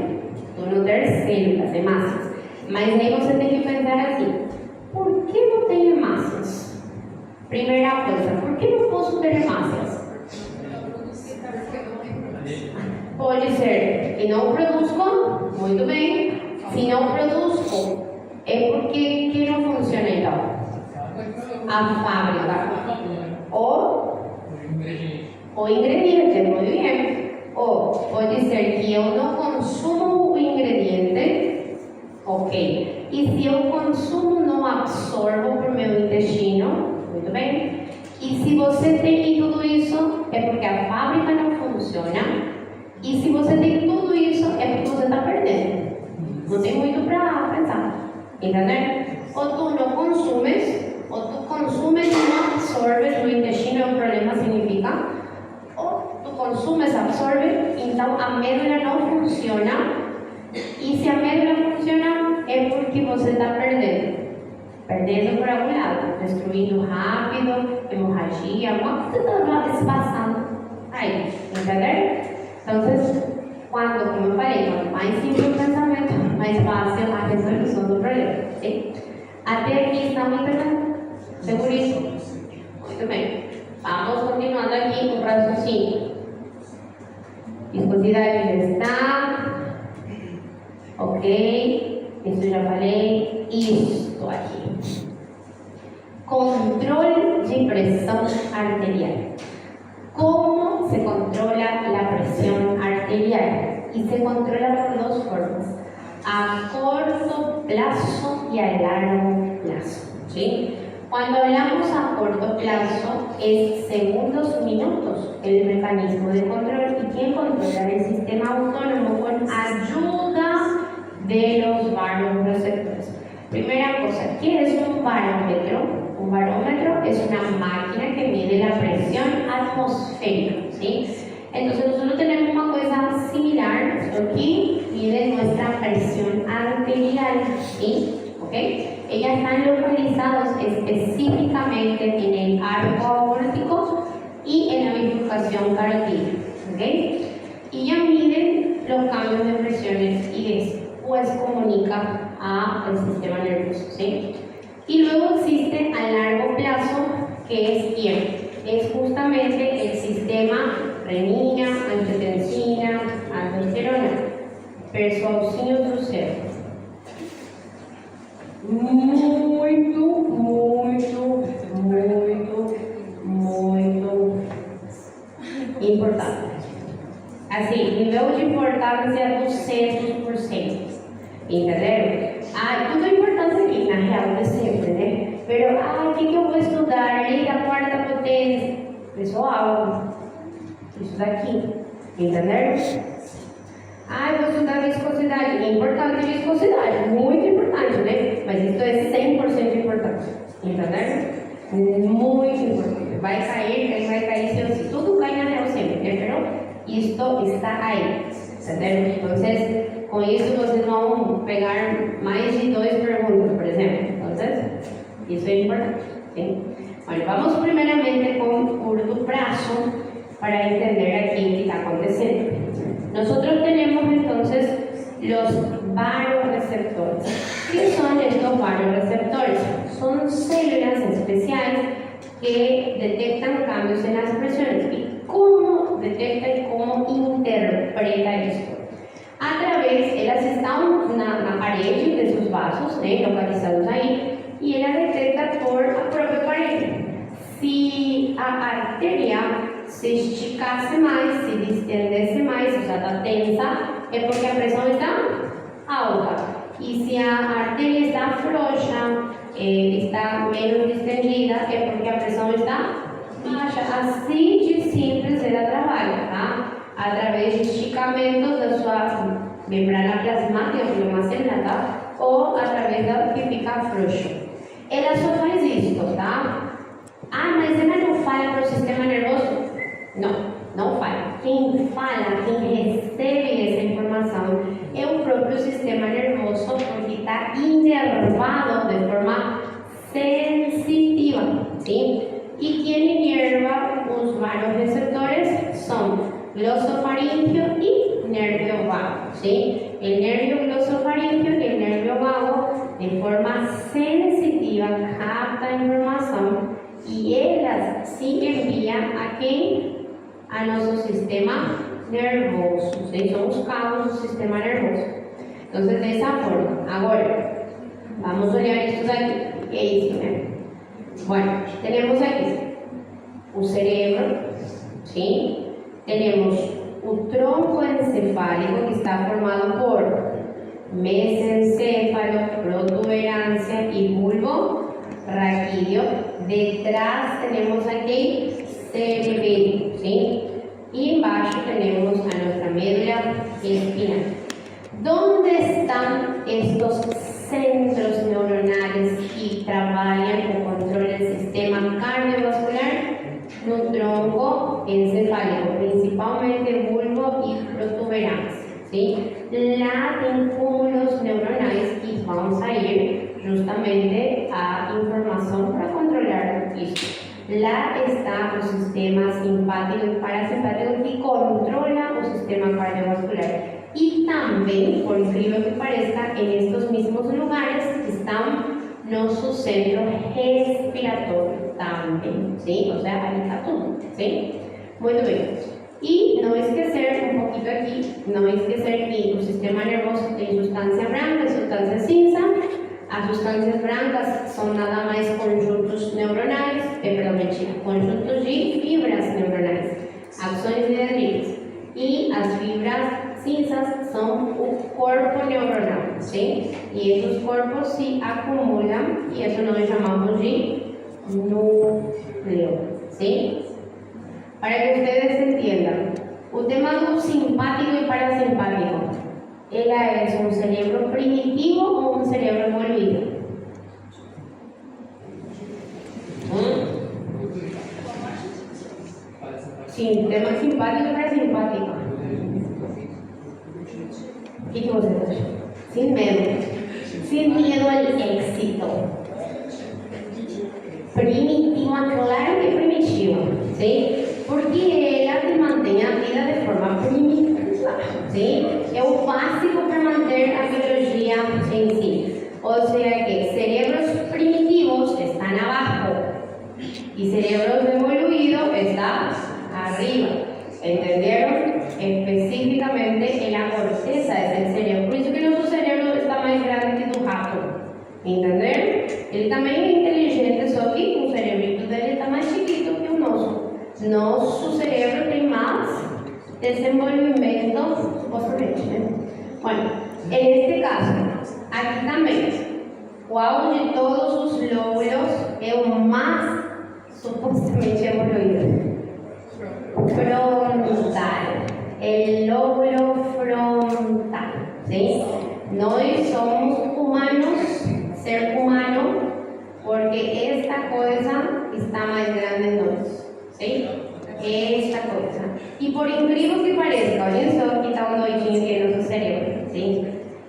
tu não ter células, hemácias. Mas aí você tem que pensar assim. Por que não tem hemácias? Primeira coisa, por que não posso ter hemácias? Pode ser que não produzo, muito bem. Se não produzo, é porque que não funciona então? A fábrica. O ingrediente, muito bem. Ou pode ser que eu não consumo o ingrediente, ok. E se eu consumo, não absorvo para o meu intestino, muito bem. Y si você tem tudo isso, é porque a fábrica não funciona. E se você tem tudo isso, é porque você está perdendo. Não tem muito para pensar. Entendeu? Ou tu não consumes, ou tu consumes e não absorves, no intestino o problema significa. Ou tu consumes, absorves, então a médula não funciona. E se a médula funciona, é porque você está perdendo. Perdendo por algum lado, destruindo rápido, hemorragia, alguma coisa está espaçando aí, entendeu? Então, como eu falei, quanto mais simples o pensamento, mais fácil a resolução do problema. Sim? Até aqui está muito bem. Seguríssimo? Muito bem. Vamos continuando aqui com o raciocínio. Viscosidade já está. Ok. Isso já falei. Isto aqui. Controle de pressão arterial. ¿Cómo se controla la presión arterial? Y se controla por dos formas, a corto plazo y a largo plazo. ¿Sí? Cuando hablamos a corto plazo es segundos, minutos el mecanismo de control. ¿Y quién controla? El sistema autónomo con ayuda de los varoreceptores. Primera cosa, ¿qué es un barómetro? Un barómetro es una máquina que mide la presión atmosférica, ¿sí? Entonces nosotros tenemos una cosa similar, aquí mide nuestra presión arterial, ¿sí? ¿Ok? Ellas están localizadas específicamente en el arco aórtico y en la bifurcación carotídea, ¿ok? Y ya miden los cambios de presiones y después comunica al sistema nervioso, ¿sí? Y luego existe a largo plazo, que es ¿quién? Es justamente el sistema renina, angiotensina, aldosterona, persuasínio do cérebro. Muito importante. Assim, nível de importância 200%. Entenderam? Tudo é importante aqui, na real, de sempre, né? Pero, o que eu vou estudar? Lei da quarta potência. Pessoal, isso daqui. Entenderam? Eu vou estudar viscosidade. É importante viscosidade, muito importante, né? Mas isso é 100% importante. Entenderam? Muito importante. Vai cair, se tudo cai na real sempre, né? Pero isto está aí. Entenderam? Então, com isso vocês vão pegar mais de 2 perguntas, por exemplo. Então, isso é importante. ¿Sí? Bueno, vamos primeramente con curto plazo para entender aquí qué está aconteciendo. Nosotros tenemos entonces los varoreceptores. ¿Qué son estos varoreceptores? Son células especiales que detectan cambios en las presiones. ¿Y cómo detecta y cómo interpreta esto? A través, ellas están na parede de sus vasos, localizados ahí, y ella detecta por la propia pared. Si a arteria se esticase más, se distendesse más, o sea, está tensa, es porque la presión está alta. Y si la arteria está floja, está menos distendida, es porque la presión está baixa. Así de simples ela trabalha, tá? A través de esticamentos da sua membrana plasmática, que é uma célula, tá? Ou através da que fica frouxo. Ela só faz isso, tá? Mas ela não fala para o sistema nervoso? Não fala. Quem fala, quem recebe essa informação é o próprio sistema nervoso, porque está inervado de forma sensitiva, ¿sí? Y quien inerva os varoreceptores son glosofaríngeo y nervio vago, ¿sí? El nervio glosofaríngeo y el nervio vago de forma sensitiva capta información y ellas sí envían a quem? A nuestro sistema nervoso, ¿sí? Son os cabos do sistema nervoso. Entonces, de esa forma, ahora vamos a olhar esto de aquí. ¿Qué es esto, né? Bueno, tenemos aquí el cerebro, ¿sí? Tenemos un tronco encefálico que está formado por mesencéfalo, protuberancia y bulbo raquídeo. detrás tenemos aquí cerebelo, ¿sí? Y embaixo tenemos a nuestra médula espinal. ¿Dónde están estos centros neuronales que trabajan o controlan el sistema cardiovascular? No tronco encefálico, principalmente bulbo y protuberancia, ¿sí? Lá tem cúmulos neuronais que vão sair justamente a informação para controlar isso. Lá está o sistema simpático e parasimpático que controla o sistema cardiovascular. Y también, por increíble que parezca, en estos mismos lugares están nuestros centros respiratorios también, ¿sí? O sea, ahí está todo, ¿sí? Muy bien. Y no esquecer un poquito aquí, no esquecer que el sistema nervoso tiene sustancia blanca y sustancia cinza. As sustancias brancas son nada más conjuntos neuronales, conjuntos de fibras neuronales, axones y dendritas. Y las fibras cinzas son un cuerpo neuronal, ¿sí? Y esos cuerpos se acumulan y eso nos llamamos de núcleo, ¿sí? Para que ustedes entiendan, el tema del simpático y parasimpático, ¿él es un cerebro primitivo o un cerebro evoluido? Sí, tema simpático y parasimpático. ¿Qué que você acha? Sin miedo al éxito. Primitiva, claro que primitiva, ¿sí? Porque ella te mantém a vida de forma primitiva, ¿sí? É o básico para manter a biologia en sí. O sea que cerebros primitivos están abajo y cerebros evoluidos están arriba. ¿Entendieron? Específicamente en la corteza es el cerebro. Por eso que nuestro cerebro está más grande que tu rato. ¿Entenderam? Ele também é inteligente, só que o cerebrito dele está mais chiquito que o nosso. Nosso cerebro tem mais desenvolvimento posteriormente, né? Bueno, en este caso, aquí también, ¿cuál de todos os lóbulos é o más supostamente evoluído? Frontal, el lóbulo frontal, ¿sí? Nós somos humanos, ser humano, porque esta cosa está más grande en nosotros, ¿sí? Esta cosa. Y por increíble que parezca, olhem só que está doidinho aqui no nosso cerebro, ¿sí?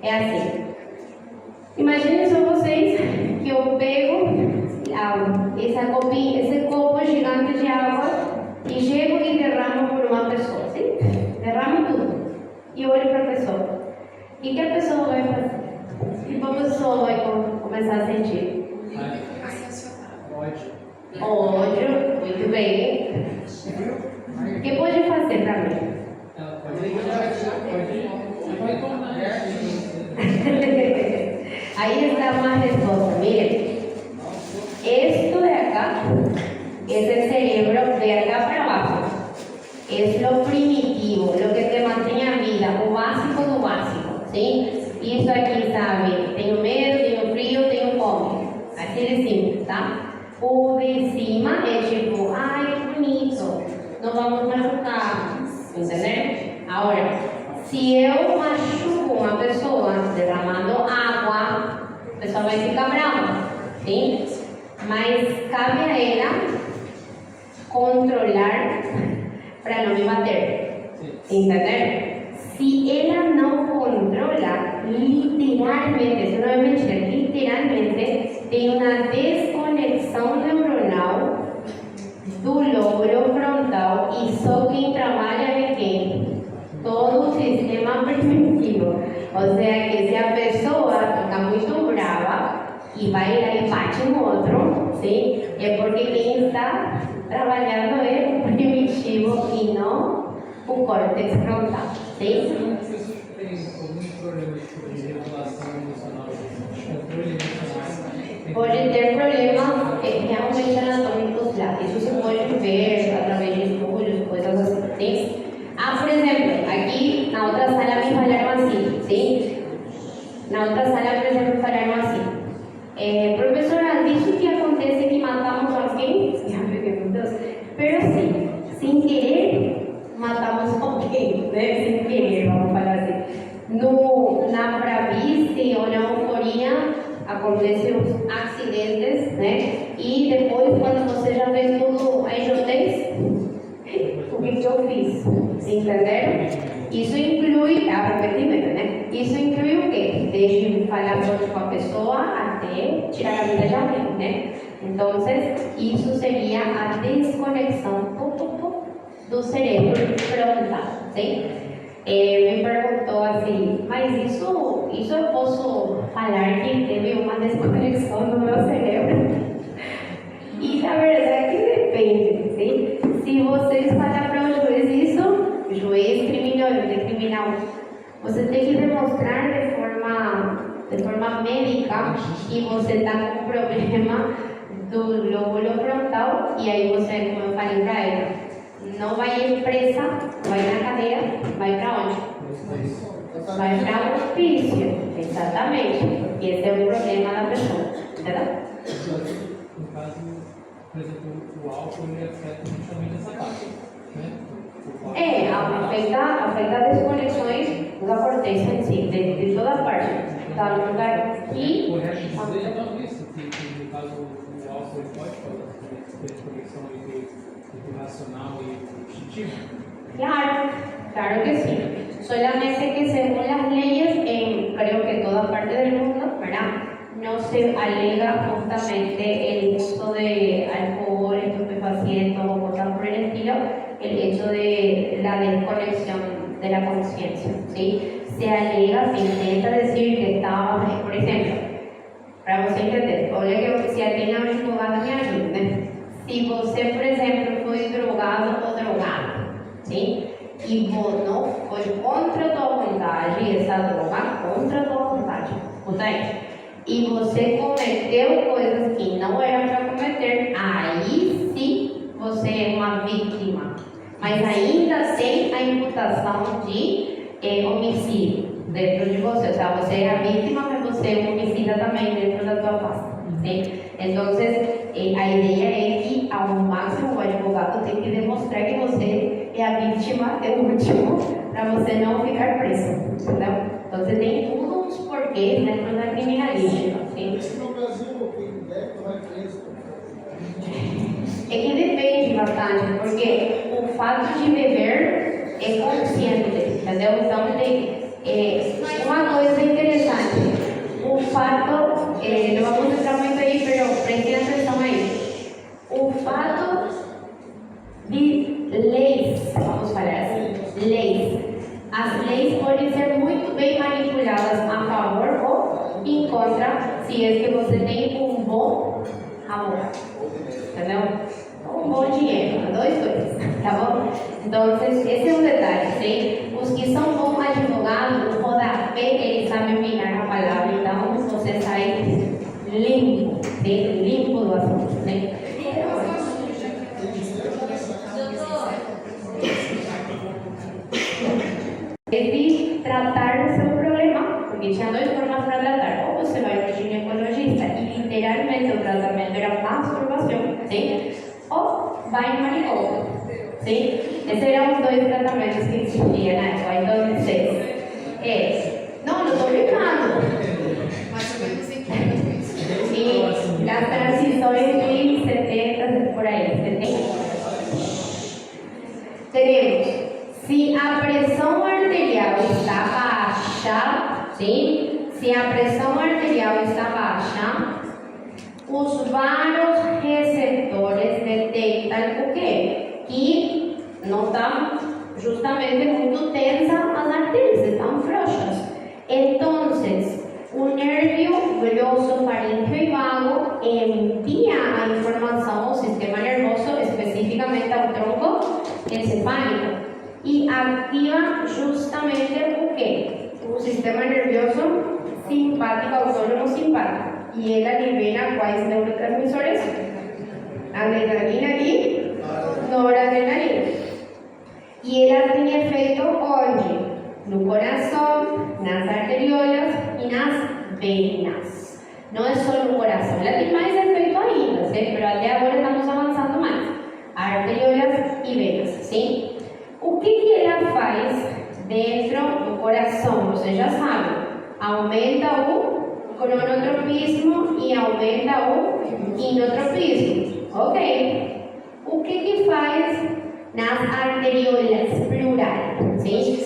É assim. Imaginem só vocês que eu pego esse copo gigante de água e chego e derramo por uma pessoa, ¿sí? Derramo tudo. E olho para a pessoa. E que a pessoa vai fazer? Tipo, a pessoa vai começar a sentir? Ódio, muito bem. O que pode fazer para mim? Ahí está una respuesta. Miren, esto de acá es el cerebro de acá para abajo. Es lo primitivo, lo que te mantiene a vida, o básico do básico, ¿sí? Y eso aquí sabe, tengo medo, tengo frío, tengo fome. Así de simple, ¿tá? O de cima es tipo, ay, qué bonito, nos vamos a machucar, ¿entendeu? Ahora, se eu machuco uma pessoa derramando água, a pessoa vai ficar brava, sim? Mas cabe a ela controlar para não me bater, entendeu? Se ela não controla, literalmente, isso não é mentira, literalmente tem uma desconexão neuronal do lóbulo frontal e só quem trabalha é quem? Todo o sistema primitivo. Ou seja, que se a pessoa fica muito brava e vai lá e bate no outro, sim, é porque quem está trabalhando é o primitivo e não o córtex frontal, sim? Pode ter problemas realmente anatômicos lá. Isso se pode ver através de estudos, coisas assim, sim? Ah, por exemplo, aqui na outra sala me falaram assim, sim? Na outra sala, por exemplo, falaram assim: professora, disso que acontece acontece que matamos alguém, meu Deus, pero sim, sem querer, matamos alguém, né? Sem querer, vamos falar assim. Na bravice ou na euforia, acontecem os acidentes, né? E depois, quando você já fez tudo, aí já fez, o que eu fiz? Entenderam? Isso inclui arrependimento, né? Isso inclui o quê? Desde falar com a pessoa até tirar a vida de alguém, né? Então, isso seria a desconexão do cérebro frontal, sim? Me perguntou assim, mas isso eu posso falar que teve uma desconexão no meu cérebro? E na verdade depende, sim? Se vocês falar para o juiz isso, juiz criminal, você tem que demonstrar de forma médica que você está com problema do lóbulo frontal, e aí você, como eu falei para ela, não vai presa, vai na cadeira, vai para onde? Vai para o hospício, exatamente, porque esse é o problema da pessoa, entendeu? No caso, por exemplo, o álcool ele afeta justamente essa parte, né? Afeta desconexões da corteza em si, de toda parte. Tá no lugar que. Correto dizer então isso, que no caso o álcool ele pode causar desconexão entre o racional e o instintivo? Claro que sí. Solamente que según las leyes, creo que en toda parte del mundo, ¿verdad? No se alega justamente el uso de alcohol, estupefacientes o cosas por el estilo, el hecho de la desconexión de la conciencia, ¿sí? Se alega, se intenta decir que estaba, por ejemplo, para você entender, olha que se alguém é um advogado me ajuda. Se você, por exemplo, foi drogado ou drogada, sim? E não foi contra a tua vontade, essa droga contra a tua vontade, escuta aí. E você cometeu coisas que não eram para cometer, aí sim você é uma vítima. Mas ainda tem a imputação de homicídio dentro de você. Ou seja, você é a vítima, mas você é homicida também dentro da tua pasta. Sim? Então, a ideia é que, ao máximo, o advogado tem que demonstrar que você é a vítima, é o último, para você não ficar preso. Entendeu? Então, você tem todos os porquês dentro da criminalística. Sim? No Brasil, quem deve vai preso. É que depende bastante, porque o fato de beber é consciente, entendeu? Então, uma coisa interessante, o fato, não vamos entrar muito aí, mas prestem atenção aí. O fato de leis, vamos falar assim, leis. As leis podem ser muito bem manipuladas a favor ou em contra, se é que você tem um bom amor, entendeu? Um bom dinheiro, dois coisas, tá bom? Então, esse é um detalhe, sim? Os que são bons advogados, o rodapé, eles sabem mirar a palavra, então você sai limpo, sim? Limpo do assunto, sim? De tratar o seu problema, porque tinha duas formas para tratar. Ou você vai no ginecologista e literalmente o tratamento era masturbação, sim? Ou vai no manicômio, sim? Esses eram os dois tratamentos que existiam na época. Então, não estou brincando. Mais ou menos em conta isso. E as transições de 70, por aí, 70. Teremos. Se a pressão arterial está baixa, sim? Se a pressão arterial está baixa, os vários receptores detectam o quê? Que não está justamente muito tensa as artérias, estão frouxas. Então, o nervio grosso, faríngeo e vago envia a informação ao sistema nervoso, especificamente ao tronco encefálico, e ativa justamente o quê? O sistema nervioso simpático, autônomo simpático. E ela libera quais neurotransmissores? Adrenalina e noradrenalina. E ela tem efeito onde? No coração, nas arteriolas e nas venas. Não é só no coração, ela tem mais efeito ainda, pero até agora estamos avançando mais. Arteriolas e venas, sim? O que ela faz dentro do coração? Você já sabe. Aumenta o cronotropismo e aumenta o inotropismo. Ok. O que faz nas arteriolas, plural? Sim?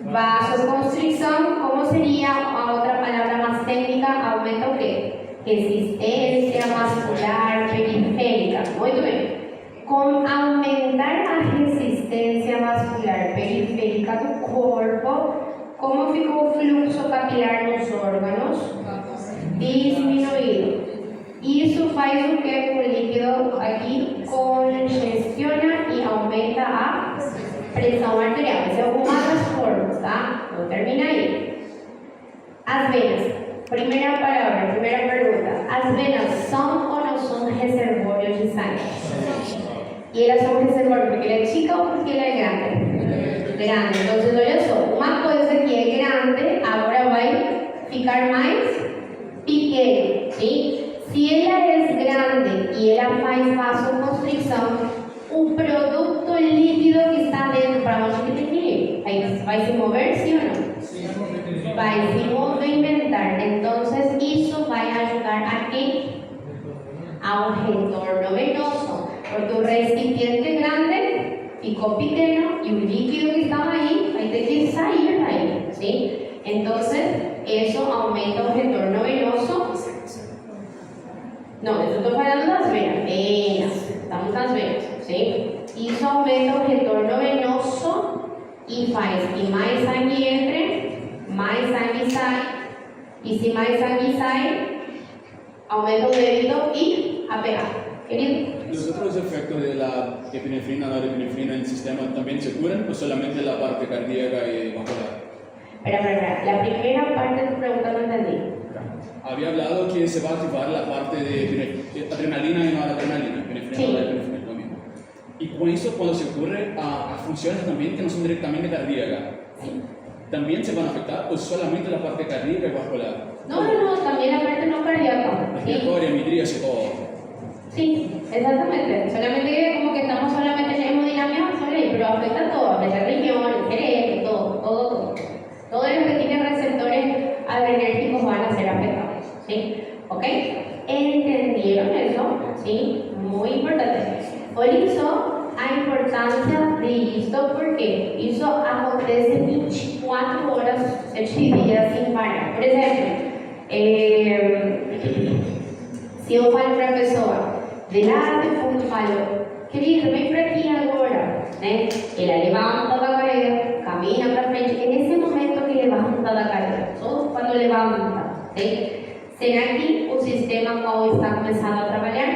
Vasoconstricção, como seria a outra palavra mais técnica? Aumenta o quê? Resistência vascular periférica. Muito bem. Com aumentar a resistência vascular periférica do corpo, como ficou o fluxo capilar nos órgãos? Diminuído. Isso faz o que com o líquido aqui? Congestiona e aumenta a pressão arterial. Essa é uma das formas, tá? Não termina aí. As venas. Primeira palavra, primeira pergunta. As venas são ou não são reservórios de sangue? E elas são reservórios porque ela é chica ou porque ela é grande? Grande. Então, olha só, uma coisa que é grande agora vai ficar mais pequena, sim? Se ela é grande e ela faz vasoconstricção, o produto líquido que está dentro, para onde que tem que ir? Aí vai se mover, sim ou não? Vai se movimentar. Então, isso vai ajudar a quê? Ao retorno venoso. Porque o recipiente grande ficou pequeno e o líquido que estava aí vai ter que sair daí, sim? Então, isso aumenta o retorno venoso. Não, eu estou falando das venas. Venas. Estamos nas venas, sim? Isso aumenta o retorno venoso e faz que mais sangue entre, mais sangue sai. E se mais sangue sai, aumenta o débito y a pH. Querido. ¿Los otros efectos de la epinefrina, norepinefrina en el sistema también se curan o solamente la parte cardíaca y vascular? Espera. La primera parte de tu pregunta no entendí. Había hablado que se va a activar la parte de adrenalina y noradrenalina, epinefrina y norepinefrina, lo mismo. Y con eso, cuando se ocurre a funciones también que no son directamente cardíacas, ¿también se van a afectar o solamente la parte cardíaca y vascular? No, también la parte no cardíaca. Respiratoria, midríase, todo. Sí, exactamente. Solamente que como que estamos solamente en hemodinamia, pero afecta a todo, afecta el riñón, el cerebro, todo. Todo lo que tiene receptores adrenérgicos van a ser afectados, ¿sí? ¿Ok? ¿Entendieron eso? ¿Sí? Muy importante. Por eso, a importância disso, porque isso acontece 24 horas, 7 dias sem parar. Por exemplo, se eu falo para a pessoa, de lá de fundo falo, querido, vem para aqui agora, né? Ela levanta da cadeira, camina para frente, é nesse momento que levanta da cadeira, só quando levanta, ¿sí? Será que o sistema qual está começando a trabalhar?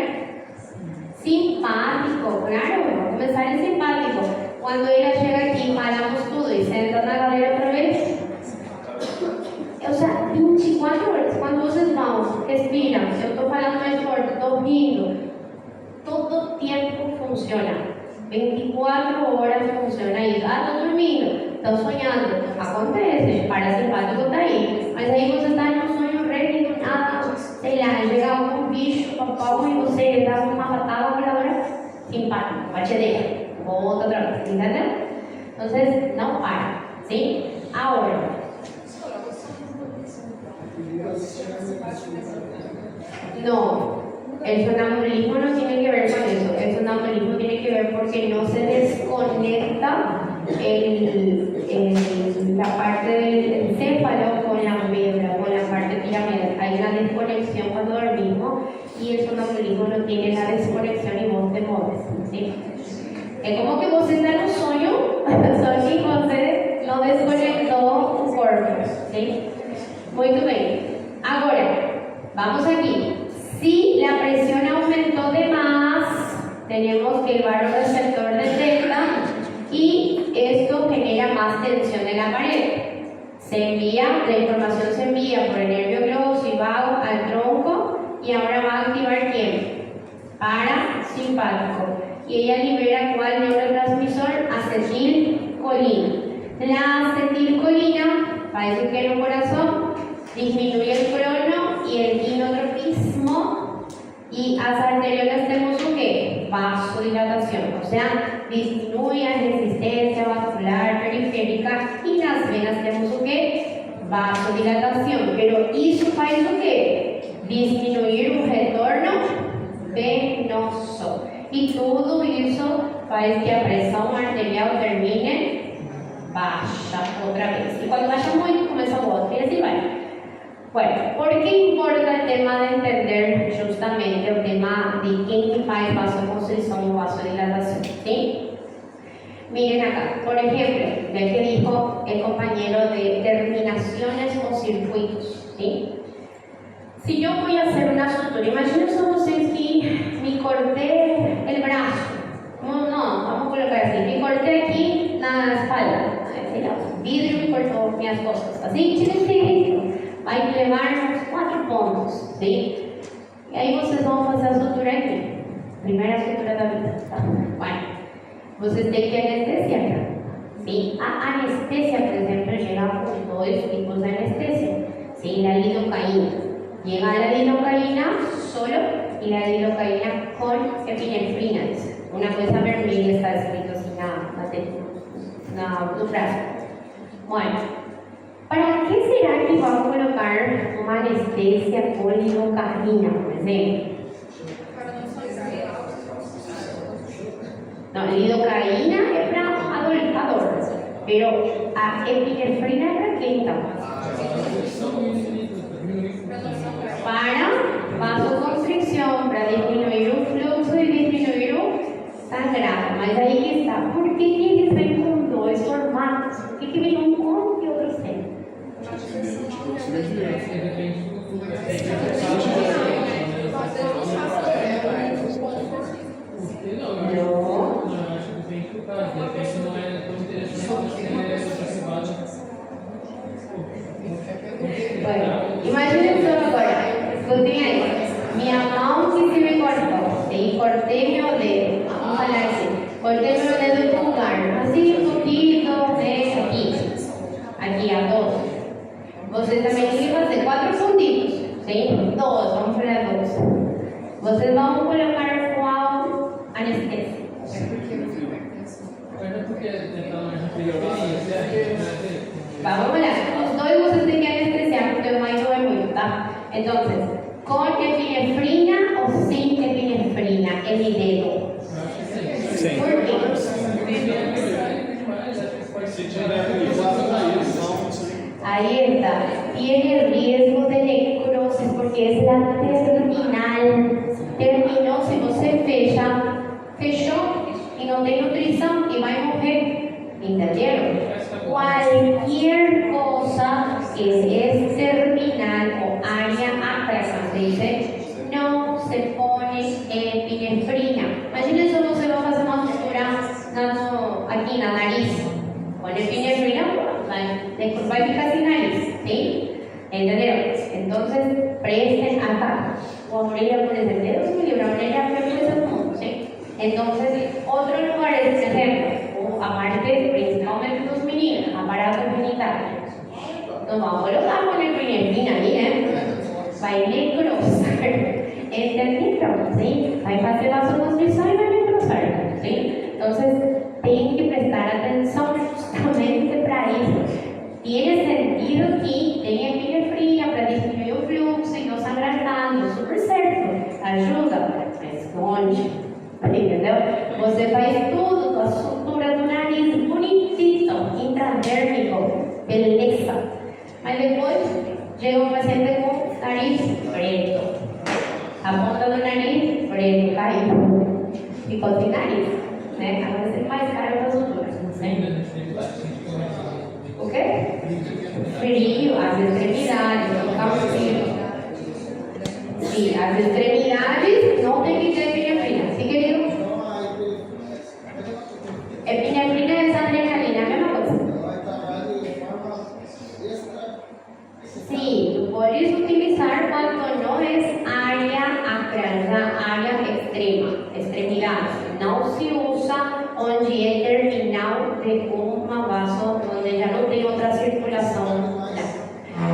Simpático, claro, vai começar em simpático. Quando ela chega aqui, paramos tudo e senta na cadeira outra vez. Ou seja, 24 horas, quando vocês vão, respiram, eu estou falando mais forte, estou rindo, todo o tempo funciona. 24 horas funciona isso. Ah, estou dormindo, estou sonhando. Acontece, parasimpático está aí. Mas aí você está em um sonho reto, nada, sei lá, chega algum bicho, papão, e você dá uma patada voladora, simpático, batedeira, volta outra vez, entendeu? Então, não para, sim? Agora. No, el sonambulismo no tiene que ver con eso. El sonambulismo tiene que ver porque no se desconecta la parte del encéfalo con la médula, con la parte piramidal. Hay una desconexión cuando dormimos y el sonambulismo no tiene la desconexión y vos te mueves, ¿sí? Es como que vos estás en un sueño, só que você no desconectou o corpo, ¿sí? Muito bem. Agora, vamos aquí. Si la presión aumentó de más, tenemos que el vasoreceptor detecta y esto genera más tensión en la pared. La información se envía por el nervio globoso y vago al tronco y ahora va a activar ¿quién? Parasimpático. Y ella libera ¿cuál neurotransmisor? Acetilcolina. La acetilcolina va a decir que en el corazón disminuye el crono y el inotropismo Y as arteriolas temos o quê? Vasodilatação, ou seja, diminui a resistência vascular periférica e nas venas temos o quê? Vasodilatação, pero isso faz o quê? Diminuir o retorno venoso. E tudo isso faz que a pressão arterial termine baixa outra vez. E quando baixa muito, começa a volta e assim vai. Bueno, ¿por qué importa el tema de entender justamente el tema de quién faz vasoconstricción o vasodilatación? ¿Sí? Miren acá, por ejemplo, ya que dijo el compañero de terminaciones o circuitos, ¿sí? Si yo voy a hacer una sutura, imagínense ustedes que me corté el brazo. No, vamos a colocar así, me corté aquí la espalda, vidrio me cortó mis cosas, así, chiquitito. Vai levar uns 4 pontos, sim? E aí vocês vão fazer a sutura aqui. Primeira sutura da vida, tá? Vai. Vocês têm que anestesiar, sim? A anestesia, por exemplo, chega com 2 tipos de anestesia. Sim, a lidocaína. Llega a lidocaína solo y la lidocaína con epinefrina. Una cosa vermelha está escrito assim no frasco. Bueno. ¿Para qué será que vamos a colocar una anestesia con lidocaína, por ejemplo? No, lidocaína es para adultos, pero a epinefrina es para qué está? Para vasoconstricción, para disminuir el flujo y disminuir el sangrado. Mas ahí que está. ¿Por qué tiene que ser con 2 formatos? ¿Por qué viene un con y otro sem? Bueno, imagínense agora, escutem aí, minha mão que se me cortou, e cortei meu dedo, vamos falar assim, cortei meu dedo pulgar, assim um pouquinho, aqui a 2. Vocês também têm que fazer 4 pontitos, sim? 2, vamos fazer 2. Vocês vão colocar qual anestesia? Vamos lá, os 2 vocês têm que anestesiar porque o mais doer muito, tá? Então, com epinefrina ou sem epinefrina, el dedo? Sim. Por quê? Se tiver inflamação, Ahí está, tiene riesgo de necrosis porque es la terminal. Terminó, si você fechó y no tem nutrición y va a morrer. ¿Entendieron? Cualquier cosa que es terminal o área atrás, se dice, no se pone epinefrina. Imagínense cómo se va a hacer una sutura aquí en la nariz. Con epinefrina, vai ficar sin nariz, ¿sí? ¿Entendieron? Entonces, presten acá. O a orella por el dedo, se me libra, orella por el mundo, ¿sí? Entonces, otros lugares, por ejemplo, aparte, principalmente los meninos, aparatos genitales, nos vamos a colocar con epinefrina, miren, va a necrosar, ¿entendieron? ¿Sí? Va a hacer vasoconstricción y va a necrosar, ¿sí? Entonces, tienen que prestar atención justamente para eso. Tiene sentido que tenha epinefrina para disminuir o fluxo e não sangrar tanto, super certo, ajuda, esconde, entendeu? Você faz tudo com a sutura do nariz bonitito, intradérmico, beleza. Mas depois chega um paciente com nariz preto, a ponta do nariz preto, caiu, ficou sem nariz, né? Agora você faz cara com a sutura, né? O quê? Frio, as extremidades, colocar o frio. Sim, as extremidades não tem que ter epinefrina. Sim, querido? Epinefrina é adrenalina, a mesma coisa. Sim, tu podes utilizar quando não é área acral, área extrema, extremidades. Não se usa onde é terminal de uma vaso, onde já não tem outra circulação.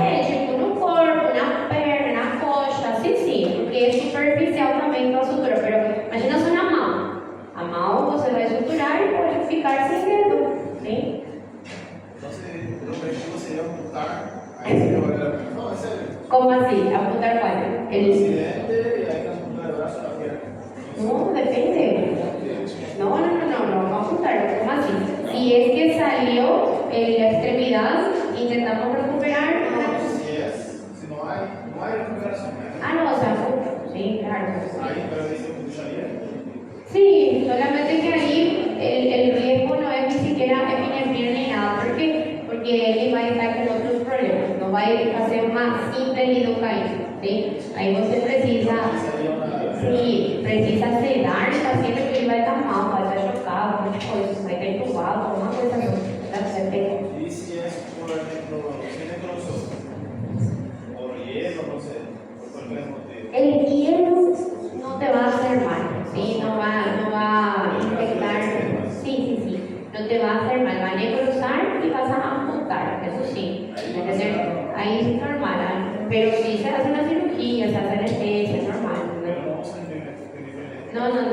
É tipo no corpo, na perna, na coxa, assim sim, porque é superficial também. sería amputar, ahí sería volver a la pierna. No, en serio. ¿Cómo así? ¿Apuntar cuál? El accidente y hay que amputar el brazo a la pierna. No, depende. No, apuntar, ¿cómo así? Si es que salió en la extremidad, intentamos recuperar. Si no hay recuperación. No, o sea, sí, claro. Ahí, pero dice que pucharía. Sí, solamente que ahí el riesgo no es ni siquiera epinefrina ni nada, porque él va a estar con otros problemas, no va a ir a ser más simple ni lidocaína, ¿sí? Ahí usted precisa sedar el paciente porque él va a estar mal, va a estar chocado, muchas cosas, va a estar entubado, una cosa no. Y si es, por ejemplo, tiene grosor, o hielo, no sé, por cualquier motivo. El hielo no te va a hacer mal, ¿sí? No va a infectar, sí, no te va a hacer mal, va a necrosar y vas a amputar, eso sí, ¿entendés? Ahí es normal, pero si se hace una cirugía, se hace anestesia, es normal. Pero no vamos a No.